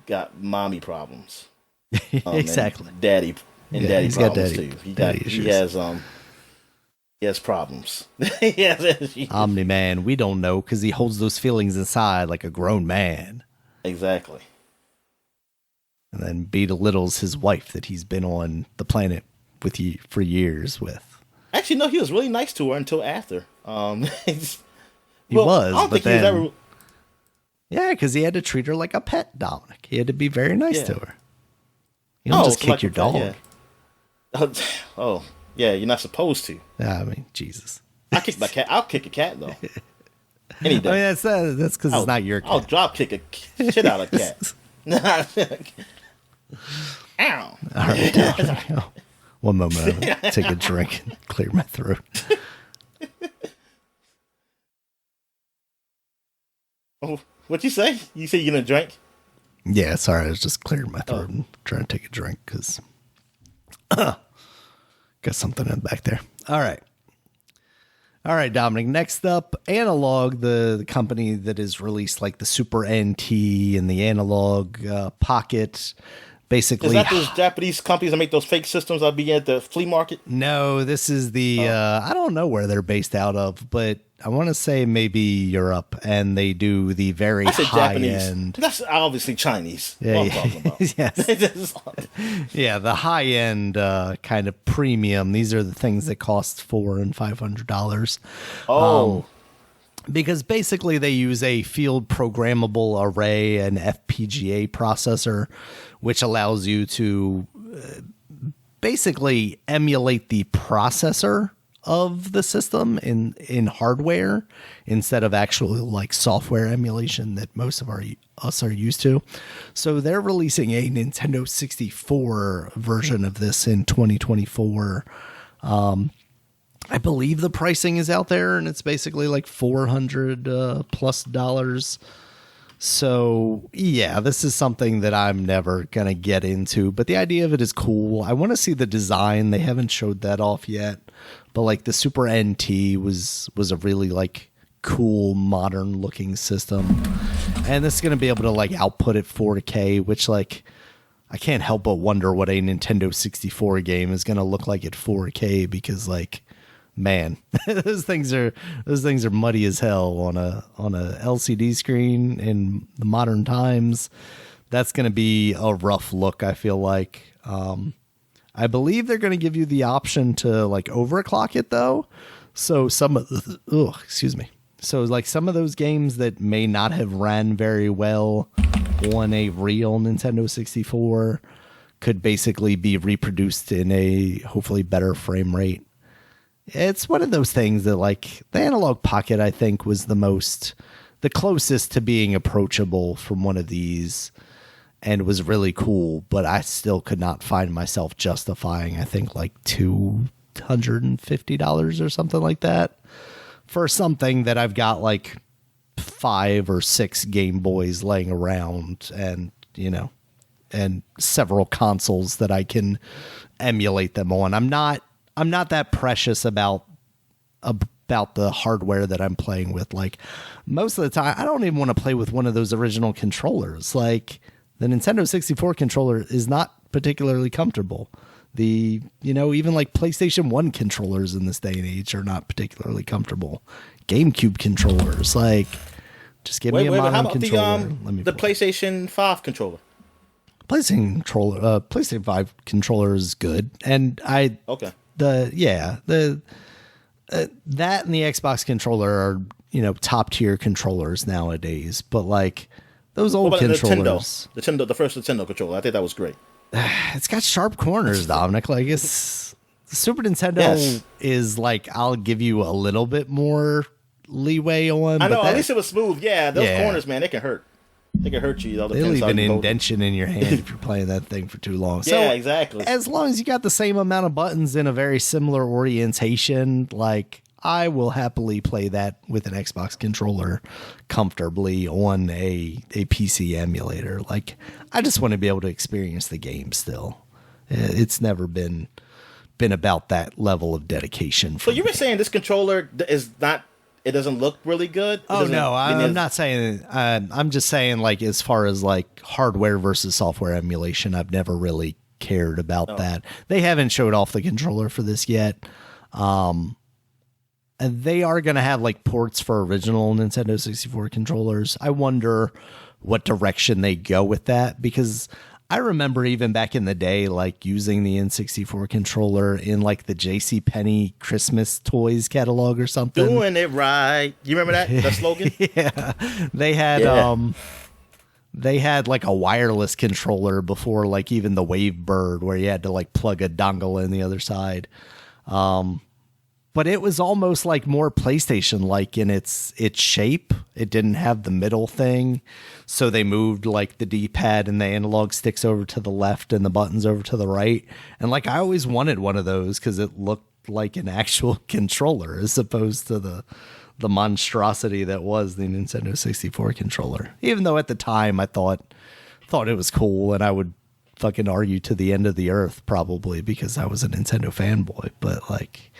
got mommy problems. Exactly. And daddy he's got problems daddy- too. daddy He issues. has problems. He has issues. Omni-Man, we don't know because he holds those feelings inside like a grown man. Exactly. And then belittles his wife that he's been on the planet with you for years with. Actually, no, he was really nice to her until after. He was, I don't but think he was then... ever. Yeah, because he had to treat her like a pet, Dominic. He had to be very nice Yeah. to her. You don't just so kick like your a pet, dog. yeah. Oh, yeah, you're not supposed to. I mean, Jesus. I kick my cat. I'll kick a cat though. Any I day. mean, that's because it's not your cat. I'll drop kick a shit out of a cat. Ow! All right, Dominic. One moment. I'll take a drink and clear my throat. Oh, what'd you say? You say you're gonna drink? Yeah, sorry. I was just clearing my throat and trying to take a drink because got something in the back there. All right. All right, Dominic. Next up, Analog, the company that has released like the Super NT and the Analog Pocket. Basically, Is that those Japanese companies that make those fake systems I'll be at the flea market? no, this is the I don't know where they're based out of, but I want to say maybe Europe, and they do the very I said high Japanese. end. That's obviously Chinese. Yeah, What I'm talking about. yes. Yeah, the high end kind of premium. These are the things that cost $400 and $500. Oh, Because basically they use a field programmable array and FPGA processor, which allows you to basically emulate the processor of the system in hardware instead of actual like software emulation that most of us are used to. So they're releasing a Nintendo 64 version of this in 2024. I believe the pricing is out there, and it's basically like $400 plus dollars. So yeah, this is something that I'm never gonna get into, but the idea of it is cool. I want to see the design. They haven't showed that off yet, but like the Super NT was a really like cool modern looking system, and this is gonna be able to like output at 4K, which like I can't help but wonder what a Nintendo 64 game is gonna look like at 4K, because like, man, those things are muddy as hell on a LCD screen in the modern times. that's going to be a rough look, I feel like. I believe they're going to give you the option to like overclock it though. So some of excuse me. So like some of those games that may not have ran very well on a real Nintendo 64 could basically be reproduced in a hopefully better frame rate. It's one of those things that like the Analog Pocket, I think, was the closest to being approachable from one of these and was really cool, but I still could not find myself justifying, I think, like $250 or something like that for something that I've got like 5 or 6 Game Boys laying around and, you know, and several consoles that I can emulate them on. I'm not that precious about the hardware that I'm playing with. Like most of the time, I don't even want to play with one of those original controllers. Like the Nintendo 64 controller is not particularly comfortable. Even like PlayStation 1 controllers in this day and age are not particularly comfortable. GameCube controllers, like, just give me a modern controller. The PlayStation 5 controller. PlayStation 5 controller is good, and that and the Xbox controller are top tier controllers nowadays. But like those old controllers, the first Nintendo controller, I think that was great. It's got sharp corners, Dominic. Like the Super Nintendo is like, I'll give you a little bit more leeway on. I know, at least it was smooth. Yeah, those corners, man, they can hurt. They can hurt you. They leave an indentation in your hand if you're playing that thing for too long. Yeah, exactly. As long as you got the same amount of buttons in a very similar orientation, like I will happily play that with an Xbox controller comfortably on a PC emulator. Like I just want to be able to experience the game still. It's never been about that level of dedication. So you were saying this controller is not... It doesn't look really good? Oh, no, I'm not saying... I'm just saying, like, as far as, like, hardware versus software emulation, I've never really cared about that. They haven't showed off the controller for this yet. And they are going to have, like, ports for original Nintendo 64 controllers. I wonder what direction they go with that, because... I remember even back in the day, like using the N64 controller in like the JCPenney Christmas toys catalog or something. Doing it right. You remember that? The slogan? Yeah. They had like a wireless controller before like even the Wavebird where you had to like plug a dongle in the other side. But it was almost like more PlayStation-like in its shape. It didn't have the middle thing. So they moved like the D-pad and the analog sticks over to the left and the buttons over to the right. And like I always wanted one of those because it looked like an actual controller as opposed to the monstrosity that was the Nintendo 64 controller. Even though at the time I thought it was cool and I would fucking argue to the end of the earth probably because I was a Nintendo fanboy. But like...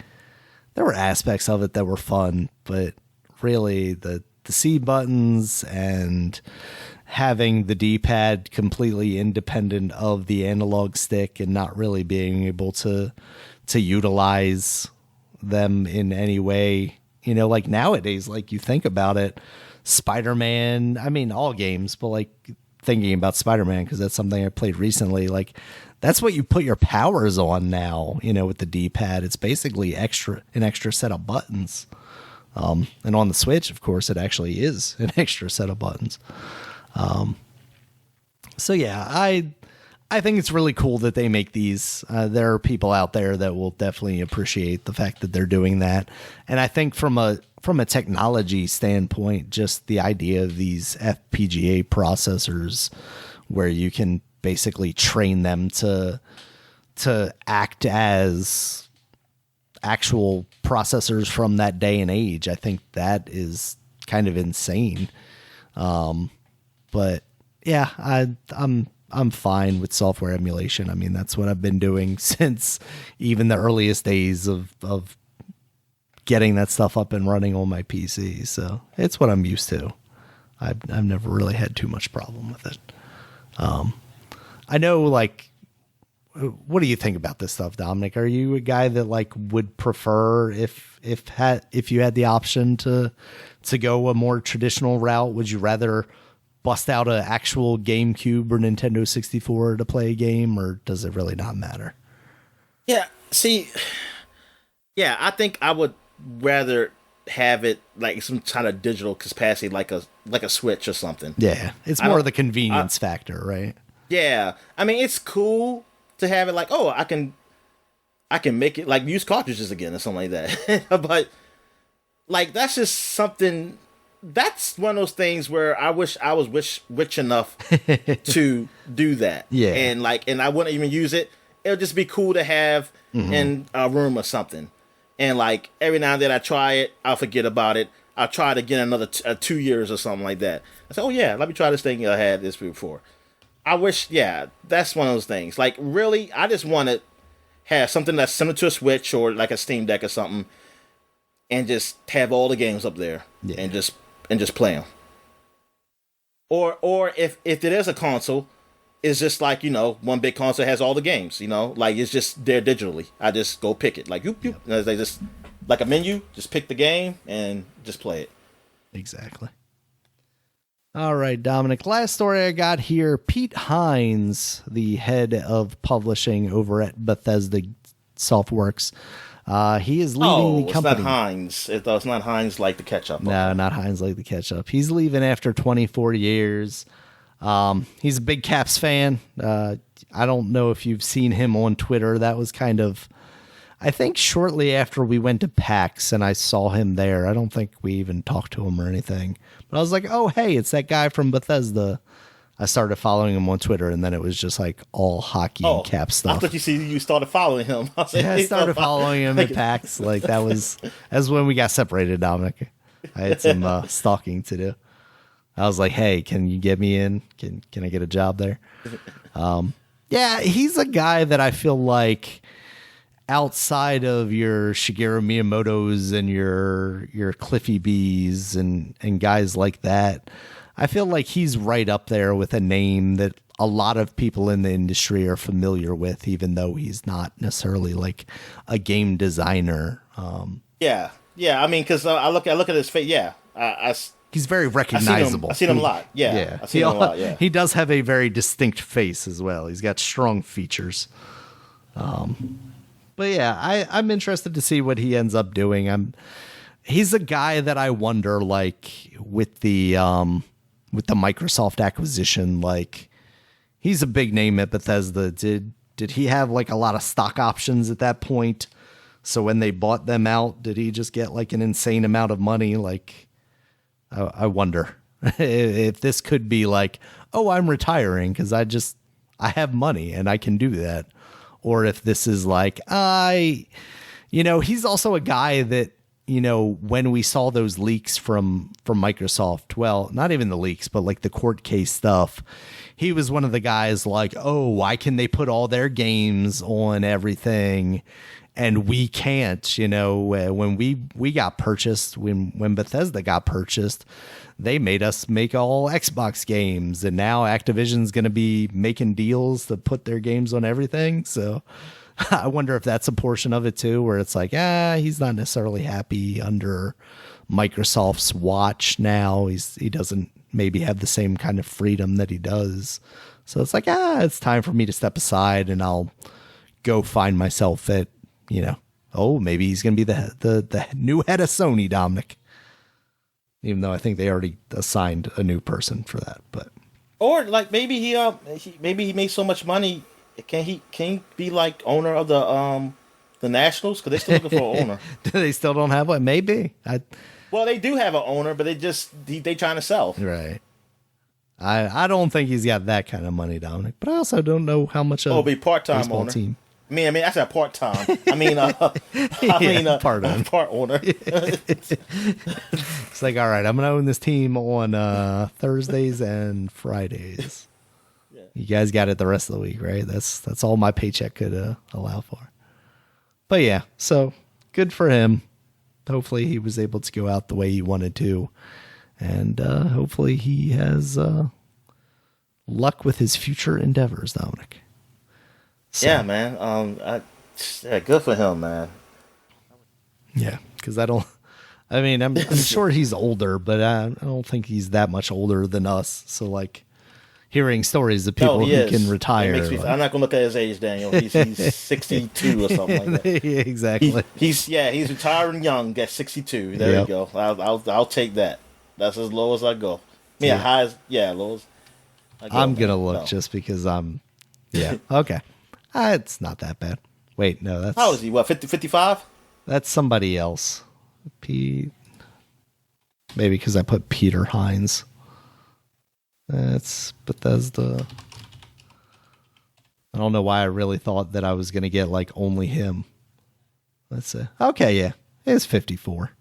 there were aspects of it that were fun, but really the C buttons and having the D-pad completely independent of the analog stick and not really being able to utilize them in any way, like nowadays, like you think about it, Spider-Man, I mean, all games, but like thinking about Spider-Man, because that's something I played recently, like that's what you put your powers on now, with the D-pad. It's basically an extra set of buttons. And on the Switch, of course, it actually is an extra set of buttons. So yeah, I think it's really cool that they make these. There are people out there that will definitely appreciate the fact that they're doing that. And I think from a technology standpoint, just the idea of these FPGA processors where you can basically train them to act as actual processors from that day and age. I think that is kind of insane. But yeah, I'm fine with software emulation. I mean, that's what I've been doing since even the earliest days of getting that stuff up and running on my PC. So it's what I'm used to. I've never really had too much problem with it. I know, like, what do you think about this stuff, Dominic? Are you a guy that like would prefer if you had the option to go a more traditional route? Would you rather bust out an actual GameCube or Nintendo 64 to play a game, or does it really not matter? Yeah, see, yeah, I think I would rather have it like some kind of digital capacity, like a Switch or something. Yeah, it's more of the convenience factor, right? Yeah, I mean, it's cool to have it like, oh, I can make it like use cartridges again or something like that. But like that's just something. That's one of those things where I wish I was rich enough to do that. Yeah. And I wouldn't even use it. It would just be cool to have in a room or something. And like every now and then I try it, I'll forget about it. I'll try it again another 2 years or something like that. I say, oh yeah, let me try this thing I had this before. I wish, yeah, that's one of those things. Like really, I just want to have something that's similar to a Switch or like a Steam Deck or something, and just have all the games up there and just play them. Or if it is a console, it's just like, one big console has all the games, like it's just there digitally. I just go pick it, like yoop. They just like a menu, just pick the game and just play it. Exactly. All right, Dominic. Last story I got here. Pete Hines, the head of publishing over at Bethesda Softworks, he is leaving the company. It's not Heinz. It's not Heinz like the ketchup. No, not Heinz like the ketchup. He's leaving after 24 years. He's a big Caps fan. I don't know if you've seen him on Twitter. That was kind of, I think, shortly after we went to PAX and I saw him there. I don't think we even talked to him or anything. But I was like, oh, hey, it's that guy from Bethesda. I started following him on Twitter, and then it was just like all hockey and Cap stuff. I thought you started following him. I started following him at PAX. Like that's when we got separated, Dominic. I had some stalking to do. I was like, hey, can you get me in? Can I get a job there? Yeah, he's a guy that I feel like outside of your Shigeru Miyamoto's and your Cliffy B's and guys like that, I feel like he's right up there with a name that a lot of people in the industry are familiar with, even though he's not necessarily like a game designer. Yeah. I mean, because I look at his face. Yeah, he's very recognizable. I've seen him a lot. Yeah. I've seen him a lot. Yeah. He does have a very distinct face as well. He's got strong features. But yeah, I'm interested to see what he ends up doing. He's a guy that I wonder, like with the Microsoft acquisition, like he's a big name at Bethesda. Did he have like a lot of stock options at that point? So when they bought them out, did he just get like an insane amount of money? Like, I wonder if this could be like, oh, I'm retiring because I have money and I can do that. Or if this is like, he's also a guy that, when we saw those leaks from Microsoft, well, not even the leaks, but like the court case stuff, he was one of the guys like, oh, why can they put all their games on everything and we can't? When we got purchased, when Bethesda got purchased, they made us make all Xbox games, and now Activision's going to be making deals to put their games on everything. So I wonder if that's a portion of it too, where it's like, he's not necessarily happy under Microsoft's watch now. He doesn't maybe have the same kind of freedom that he does. So it's like, it's time for me to step aside and I'll go find myself at, maybe he's going to be the new head of Sony, Dominic. Even though I think they already assigned a new person for that, but or like maybe he made so much money. Can he be like owner of the Nationals? Because they're still looking for an owner. They still don't have one? Maybe. Well, they do have an owner, but they trying to sell. Right. I don't think he's got that kind of money, Dominic. But I also don't know how much of be part-time owner. Team. I mean, I said part-time. Part owner. It's like, all right, I'm going to own this team on Thursdays and Fridays. Yeah. You guys got it the rest of the week, right? That's all my paycheck could allow for. But yeah, so good for him. Hopefully he was able to go out the way he wanted to. And hopefully he has luck with his future endeavors, Dominic. So, yeah, man. Good for him, man. Yeah, because I don't I mean, I'm sure he's older, but I don't think he's that much older than us. So, like, hearing stories of people who can retire. I'm not going to look at his age, Daniel. He's 62 or something like that. Yeah, exactly. He's retiring young at 62. There you go. I'll take that. That's as low as I go. High as low as I go. I'm gonna look just because I'm. Yeah. Okay. It's not that bad. Wait, no, that's how old is he? What, 55? That's somebody else. Maybe because I put Peter Hines. That's Bethesda. I don't know why I really thought that I was gonna get like only him. Let's see. Okay, yeah, it's 54.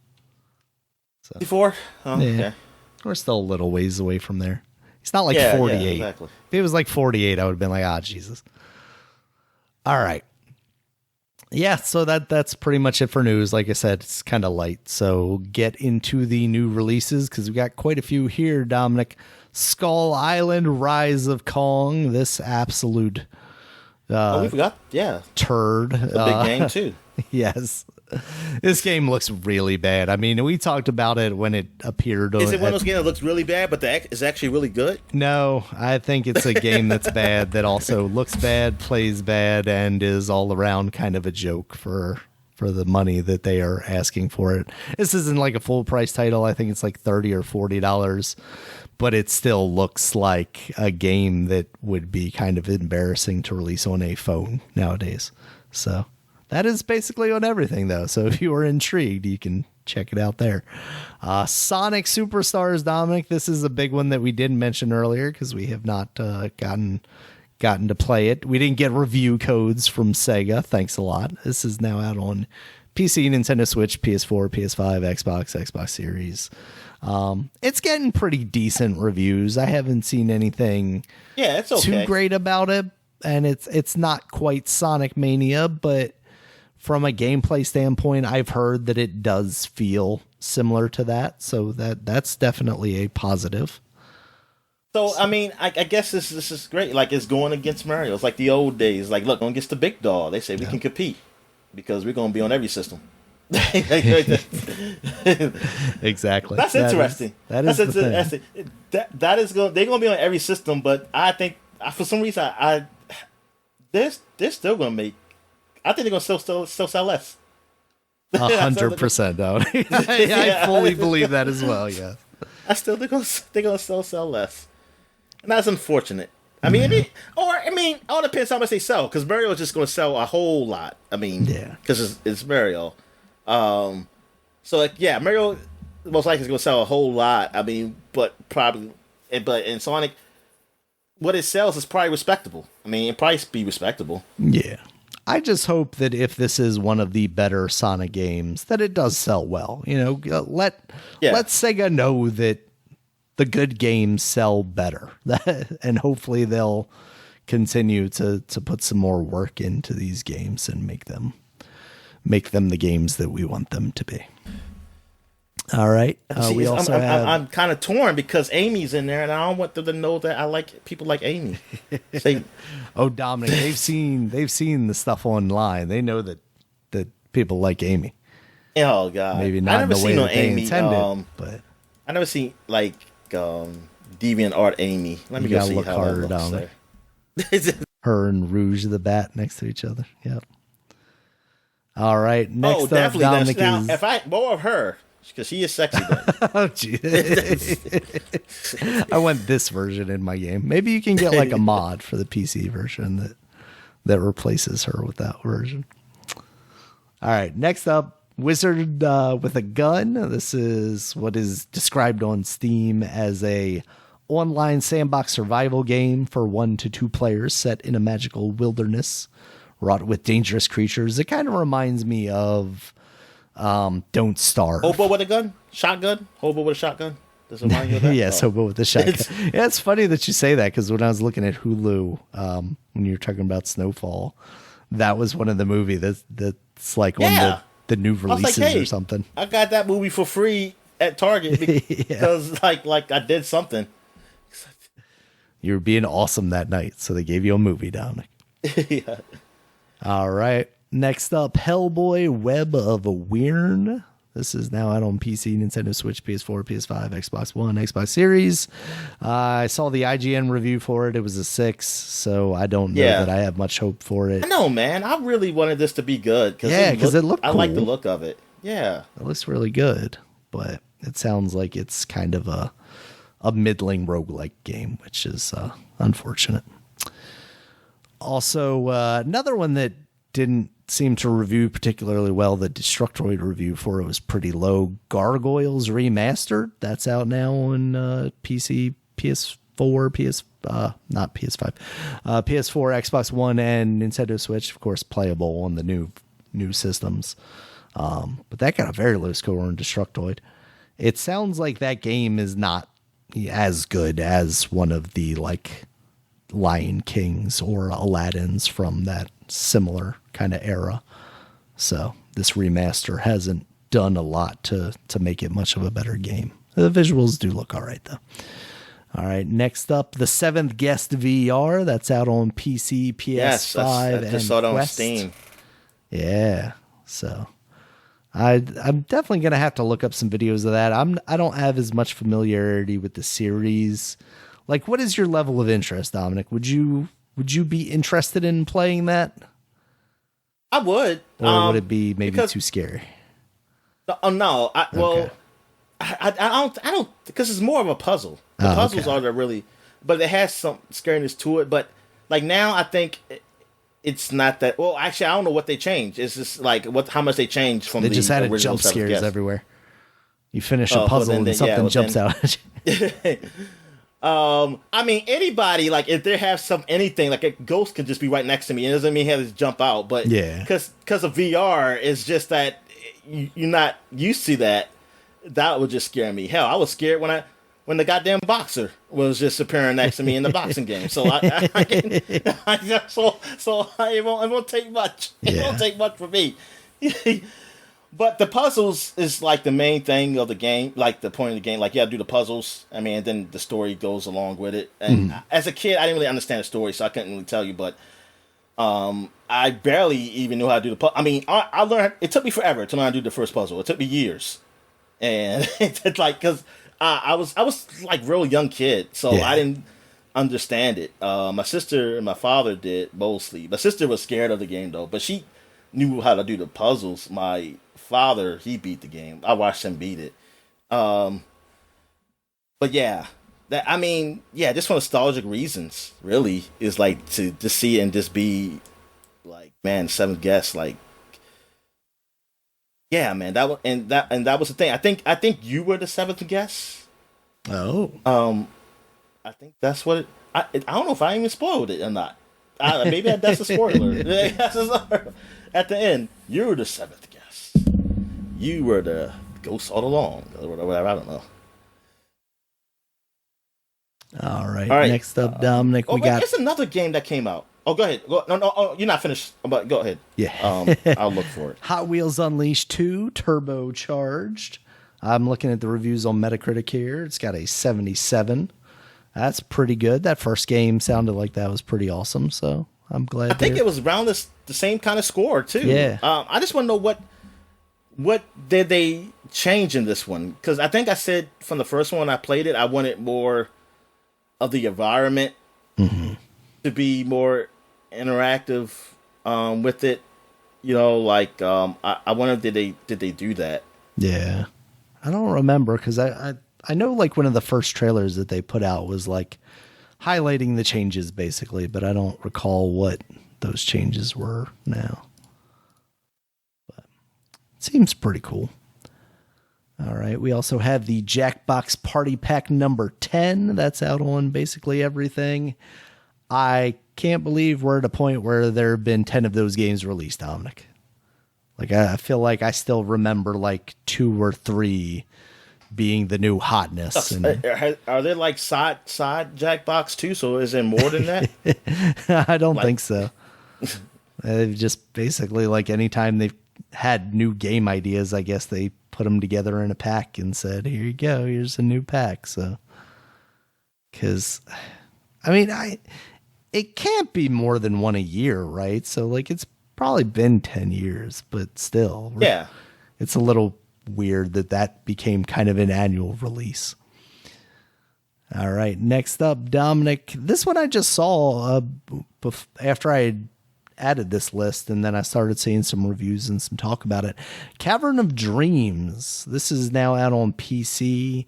54? Oh, yeah. Okay. We're still a little ways away from there. He's not like 48. Yeah, exactly. If he was like 48, I would have been like, Jesus. All right. Yeah, so that's pretty much it for news. Like I said, it's kind of light. So get into the new releases because we got quite a few here, Dominic. Skull Island, Rise of Kong, this absolute we forgot. Yeah. Turd. A big game, too. Yes. This game looks really bad. I mean, we talked about it when it appeared. Is it one of those games that looks really bad, but is actually really good? No, I think it's a game that's bad that also looks bad, plays bad, and is all around kind of a joke for the money that they are asking for it. This isn't like a full price title. I think it's like $30 or $40, but it still looks like a game that would be kind of embarrassing to release on a phone nowadays. So that is basically on everything, though. So if you are intrigued, you can check it out there. Sonic Superstars, Dominic. This is a big one that we didn't mention earlier because we have not gotten to play it. We didn't get review codes from Sega. Thanks a lot. This is now out on PC, Nintendo Switch, PS4, PS5, Xbox Series. It's getting pretty decent reviews. I haven't seen anything it's okay. too great about it, and it's not quite Sonic Mania, but from a gameplay standpoint, I've heard that it does feel similar to that, so that's definitely a positive. So, I mean, I guess this is great. Like, it's going against Mario. It's like the old days. Like, look, going against the big dog. They say we can compete because we're going to be on every system. Exactly. That's interesting. That is interesting. That is going. They're going to be on every system, but I think for some reason they're still going to make. I think they're going to still sell less. 100%. I fully believe that as well. Yeah. They're going to still sell less. And that's unfortunate. I mean, it all depends how much they sell. Because Mario is just going to sell a whole lot. I mean, because it's Mario. Mario most likely is going to sell a whole lot. I mean, but in Sonic, what it sells is probably respectable. I mean, it probably be respectable. Yeah. I just hope that if this is one of the better Sonic games, that it does sell well. You know, let Sega know that the good games sell better, and hopefully they'll continue to put some more work into these games and make them the games that we want them to be. All right. We also I'm kind of torn because Amy's in there, and I don't want them to know that I like people like Amy. Oh, Dominic, they've seen the stuff online. They know that people like Amy. Oh God, maybe not in the way that they intended, but I never seen like Deviant Art Amy. Let me go see how harder, Dominic. Her and Rouge the Bat next to each other. Yep. All right. Next up, definitely. Dominic now, if I more of her. Because she is sexy. Oh, gee. I want this version in my game. Maybe you can get like a mod for the PC version that replaces her with that version. All right. Next up, Wizard with a Gun. This is what is described on Steam as a online sandbox survival game for 1 to 2 players set in a magical wilderness wrought with dangerous creatures. It kind of reminds me of Don't Starve. Hobo with a gun? Shotgun? Hobo with a shotgun? Does it remind you of that? Yes, Hobo with a shotgun. Yeah, it's funny that you say that because when I was looking at Hulu, when you were talking about Snowfall, that was one of the movie that's like on the new releases or something. I got that movie for free at Target because like I did something. You were being awesome that night, so they gave you a movie, Dominic. All right. Next up, Hellboy Web of Wyrn. This is now out on PC, Nintendo Switch, PS4, PS5, Xbox One, Xbox Series. I saw the IGN review for it. It was a 6, so I don't know that I have much hope for it. I know, man. I really wanted this to be good. Because it looked cool. I like the look of it. Yeah. It looks really good, but it sounds like it's kind of a middling roguelike game, which is unfortunate. Also, another one that didn't seem to review particularly well, the Destructoid review for it was pretty low. Gargoyles Remastered, that's out now on PC, PS4, not PS5, PS4, Xbox One, and Nintendo Switch, of course, playable on the new systems. But that got a very low score on Destructoid. It sounds like that game is not as good as one of the like Lion Kings or Aladdins from that similar kind of era. So this remaster hasn't done a lot to make it much of a better game. The visuals do look all right, though. All right, next up, The Seventh Guest VR. That's out on PC, PS5, and just saw it on Quest. Steam. Yeah, so I'm definitely gonna have to look up some videos of that. I don't have as much familiarity with the series. Like, what is your level of interest, Dominic? Would you be interested in playing that? I would. Or would it be maybe too scary? No. I don't, because it's more of a puzzle. The puzzles are really, but it has some scariness to it. But like now, I think it's not that. Well, actually, I don't know what they changed. It's just like how much they changed from. They just had jump scares everywhere. You finish a puzzle and something jumps out at you. I mean, anybody, like, if they have anything, like a ghost could just be right next to me. It doesn't mean he has to jump out, but because of VR, it's just that you're not used to that. That would just scare me. Hell, I was scared when the goddamn boxer was just appearing next to me in the boxing game. So it won't take much. It won't take much for me. But the puzzles is like the main thing of the game, like the point of the game. Like, do the puzzles. I mean, and then the story goes along with it. And as a kid, I didn't really understand the story, so I couldn't really tell you. But I barely even knew how to do the puzzle. I mean, I learned. It took me forever to learn how to do the first puzzle. It took me years, and it's like because I was like real young kid, so I didn't understand it. My sister and my father did mostly. My sister was scared of the game though, but she knew how to do the puzzles. My father, he beat the game. I watched him beat it. But just for nostalgic reasons, really, is like to just see it and just be like, man, Seventh Guest, like, yeah, man, that was the thing. I think you were the seventh guest. Oh. I think that's what I don't know if I even spoiled it or not. Maybe that's a spoiler. At the end, you were the seventh guest. You were the ghost all along, or whatever. I don't know. All right. Next up, Dominic, There's another game that came out. Oh, go ahead. No, you're not finished. But go ahead. Yeah. I'll look for it. Hot Wheels Unleashed 2 Turbocharged. I'm looking at the reviews on Metacritic here. It's got a 77. That's pretty good. That first game sounded like that was pretty awesome, so I'm glad. I think it was around the same kind of score too. Yeah. I just want to know what did they change in this one? Because I think I said from the first one I played it, I wanted more of the environment to be more interactive with it. You know, like I wonder did they do that? Yeah, I don't remember because I know like one of the first trailers that they put out was like highlighting the changes basically, but I don't recall what those changes were now. But it seems pretty cool. All right, we also have the Jackbox Party Pack number 10. That's out on basically everything. I can't believe we're at a point where there have been 10 of those games released, Dominic. Like, I feel like I still remember like 2 or 3 being the new hotness. And are there like side Jackbox too? So is there more than that? I don't think so. They've just basically like anytime they've had new game ideas, I guess they put them together in a pack and said, here you go, here's a new pack. So, because I mean, it can't be more than one a year, right? So like it's probably been 10 years, but still, yeah, it's a little weird that became kind of an annual release. All right, next up, Dominic. This one I just saw after I had added this list, and then I started seeing some reviews and some talk about it. Cavern of Dreams. This is now out on PC.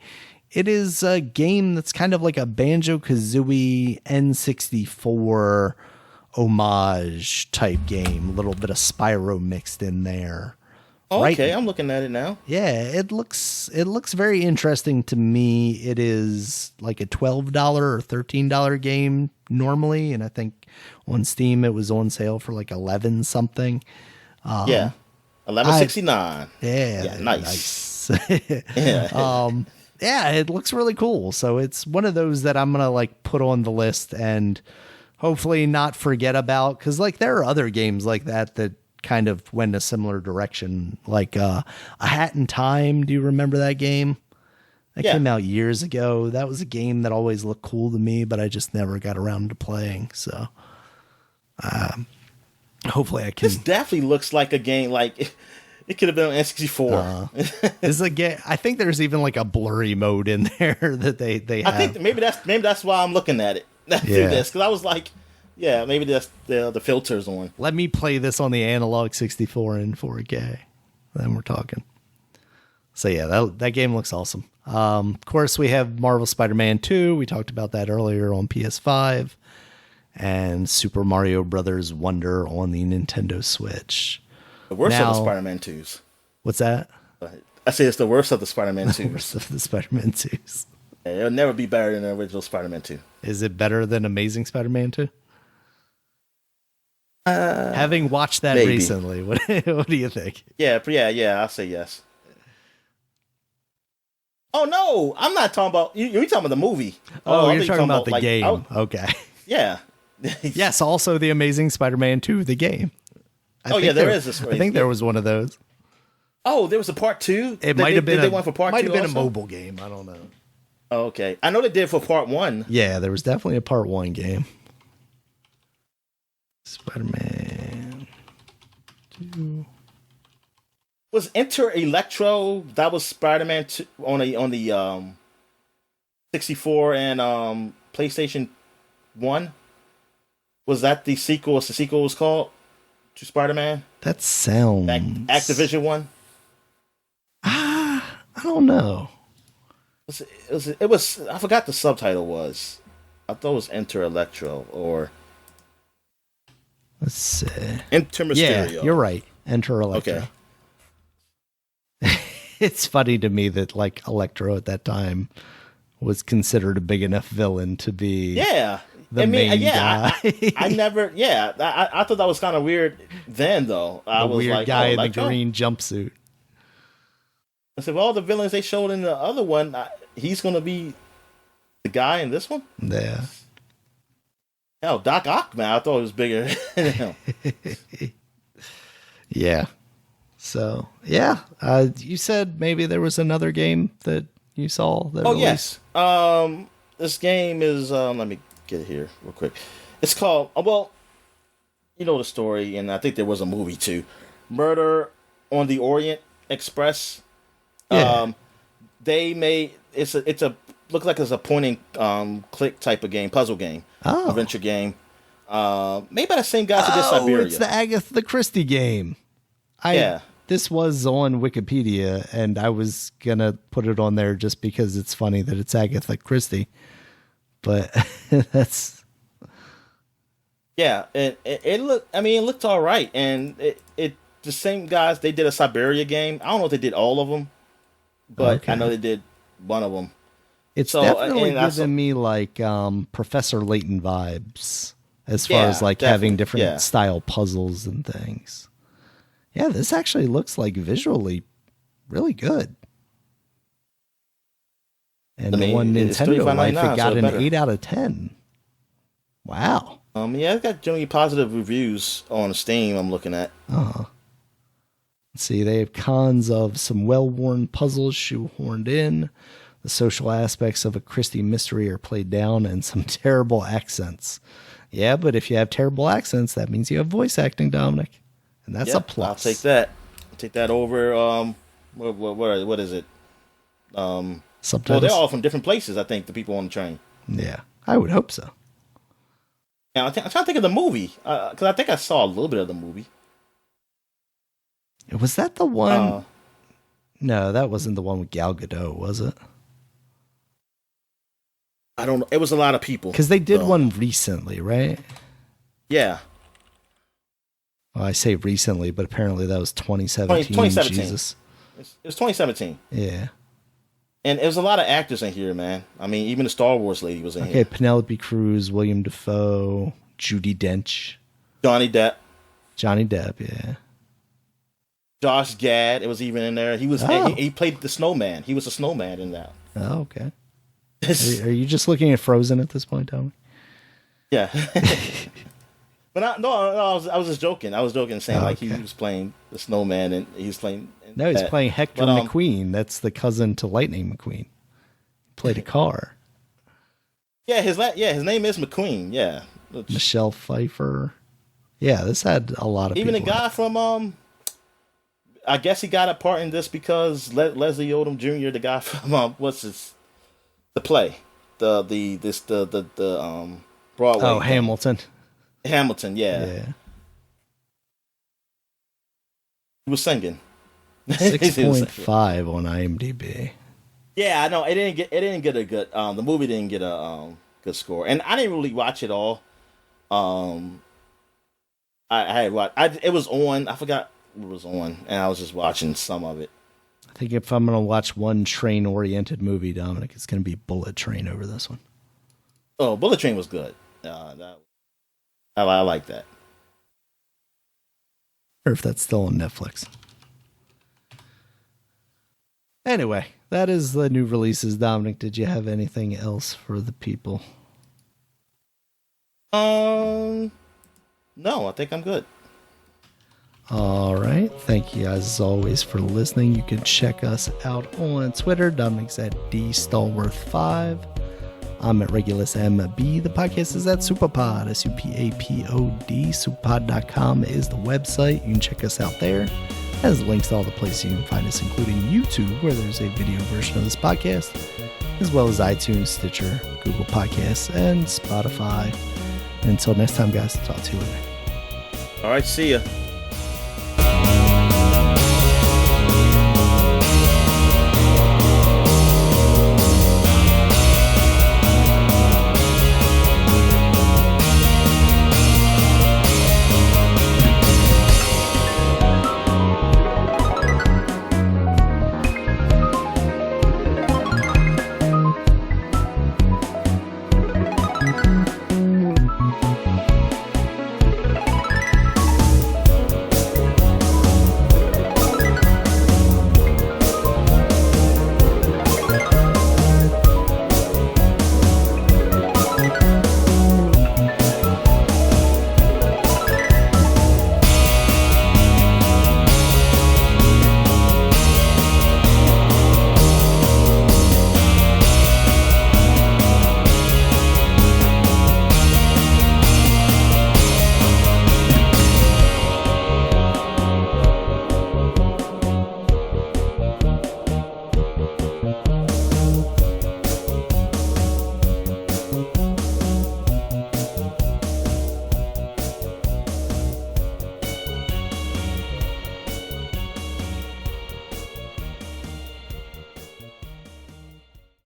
It is a game that's kind of like a Banjo-Kazooie N64 homage type game. A little bit of Spyro mixed in there. Oh, okay, I'm looking at it now. Yeah, it looks very interesting to me. It is like a $12 or $13 game normally, and I think on Steam it was on sale for like 11 something. Yeah, $11.69. Yeah, nice. Yeah. Yeah, it looks really cool. So it's one of those that I'm gonna like put on the list and hopefully not forget about, because like there are other games like that kind of went a similar direction, like A Hat in Time. Do you remember that game? That came out years ago. That was a game that always looked cool to me, but I just never got around to playing. So hopefully I can. This definitely looks like a game like it could have been on N64. This is a game. I think there's even like a blurry mode in there that they have. I think maybe that's why I'm looking at it. Because I was like, yeah, maybe that's the filters on. Let me play this on the analog 64 in 4K. Then we're talking. So yeah, that game looks awesome. Of course, we have Marvel Spider-Man 2. We talked about that earlier on PS5. And Super Mario Brothers Wonder on the Nintendo Switch. The worst of the Spider-Man 2s. What's that? I say it's the worst of the Spider-Man 2s. The worst of the Spider-Man 2s. Yeah, it'll never be better than the original Spider-Man 2. Is it better than Amazing Spider-Man 2? Having watched that maybe. recently, what do you think? Yeah, I'll say yes. Oh no, I'm not talking about you're talking about the movie. Oh, you're talking about the game. Okay. Yeah. Yes, also the Amazing Spider-Man 2, the game. There is this. I think there was one of those. Oh, there was a part 2? It might have been a mobile game. I don't know. Oh, okay. I know they did for part 1. Yeah, there was definitely a part 1 game. Spider-Man 2. Was Enter Electro, that was Spider-Man 2 on the 64 and PlayStation 1? Was that the sequel? What's the sequel was called to Spider-Man? That sounds Activision one. I don't know. It was. I forgot the subtitle was. I thought it was Enter Electro or. Let's see. Enter Mysterio. Yeah, you're right. Enter Electro. Okay. It's funny to me that like Electro at that time was considered a big enough villain to be. Yeah. The main guy. I never. Yeah, I thought that was kind of weird then, though. I was weird like, guy in the green jumpsuit. I said, well, all the villains they showed in the other one, he's going to be the guy in this one? Yeah. Hell, Doc Ock, man, I thought it was bigger than him. Yeah. So, yeah. You said maybe there was another game that you saw that released? Yes. This game is, let me get it here real quick. It's called, well, you know the story, and I think there was a movie too. Murder on the Orient Express. Yeah. They made it's a looks like it's a point and click type of game, puzzle game, adventure game. Made by the same guys who did Siberia. It's the Agatha Christie game. This was on Wikipedia, and I was gonna put it on there just because it's funny that it's Agatha Christie. But that's it looked. I mean, it looked all right, and it the same guys. They did a Siberia game. I don't know if they did all of them, but I know they did one of them. It's definitely giving me like Professor Layton vibes as far as like having different style puzzles and things. Yeah, this actually looks like visually really good. And the one Nintendo Life, it got an 8 out of 10. Wow. It's got generally positive reviews on Steam. I'm looking at. Let's see, they have cons of some well-worn puzzles shoehorned in. The social aspects of a Christie mystery are played down, and some terrible accents. Yeah, but if you have terrible accents, that means you have voice acting, Dominic, and that's a plus. I'll take that. Take that over What is it? Well, Subtitles. they're all from different places. I think the people on the train. Yeah, I would hope so. Yeah, I'm trying to think of the movie because I think I saw a little bit of the movie. Was that the one? No, that wasn't the one with Gal Gadot, was it? I don't know. It was a lot of people. Because they did one recently, right? Yeah. Well, I say recently, but apparently that was 2017. 2017. Jesus. It was 2017. Yeah. And it was a lot of actors in here, man. I mean, even the Star Wars lady was in here. Okay, Penelope Cruz, William Dafoe, Judi Dench. Johnny Depp, Yeah. Josh Gad. It was even in there. He was. He played the snowman. He was a snowman in that. Oh, okay. Are you just looking at Frozen at this point, Tommy? Yeah. But I was just joking. I was joking, saying he was playing the snowman and he was playing. No, he's playing Hector McQueen. That's the cousin to Lightning McQueen. He played a car. Yeah, his name is McQueen. Yeah, Michelle Pfeiffer. Yeah, this had a lot of even people. a guy from I guess he got a part in this because Leslie Odom Jr., the guy from the play, the Broadway. Oh, Hamilton. Hamilton, yeah. He was singing. 6.5 on IMDb. Yeah, I know. It didn't get a good. The movie didn't get a good score, and I didn't really watch it all. I had watched. It was on. I forgot what was on, and I was just watching some of it. I think if I'm going to watch one train-oriented movie, Dominic, it's going to be Bullet Train over this one. Oh, Bullet Train was good. I like that. Or if that's still on Netflix. Anyway, that is the new releases. Dominic, did you have anything else for the people? No, I think I'm good. All right. Thank you guys as always for listening. You can check us out on Twitter. Dominic's at DStallworth5. I'm at Regulus MB. The podcast is at Superpod, SUPAPOD. Superpod.com is the website. You can check us out there. It has links to all the places you can find us, including YouTube, where there's a video version of this podcast, as well as iTunes, Stitcher, Google Podcasts, and Spotify. And until next time, guys, talk to you later. All right, see ya.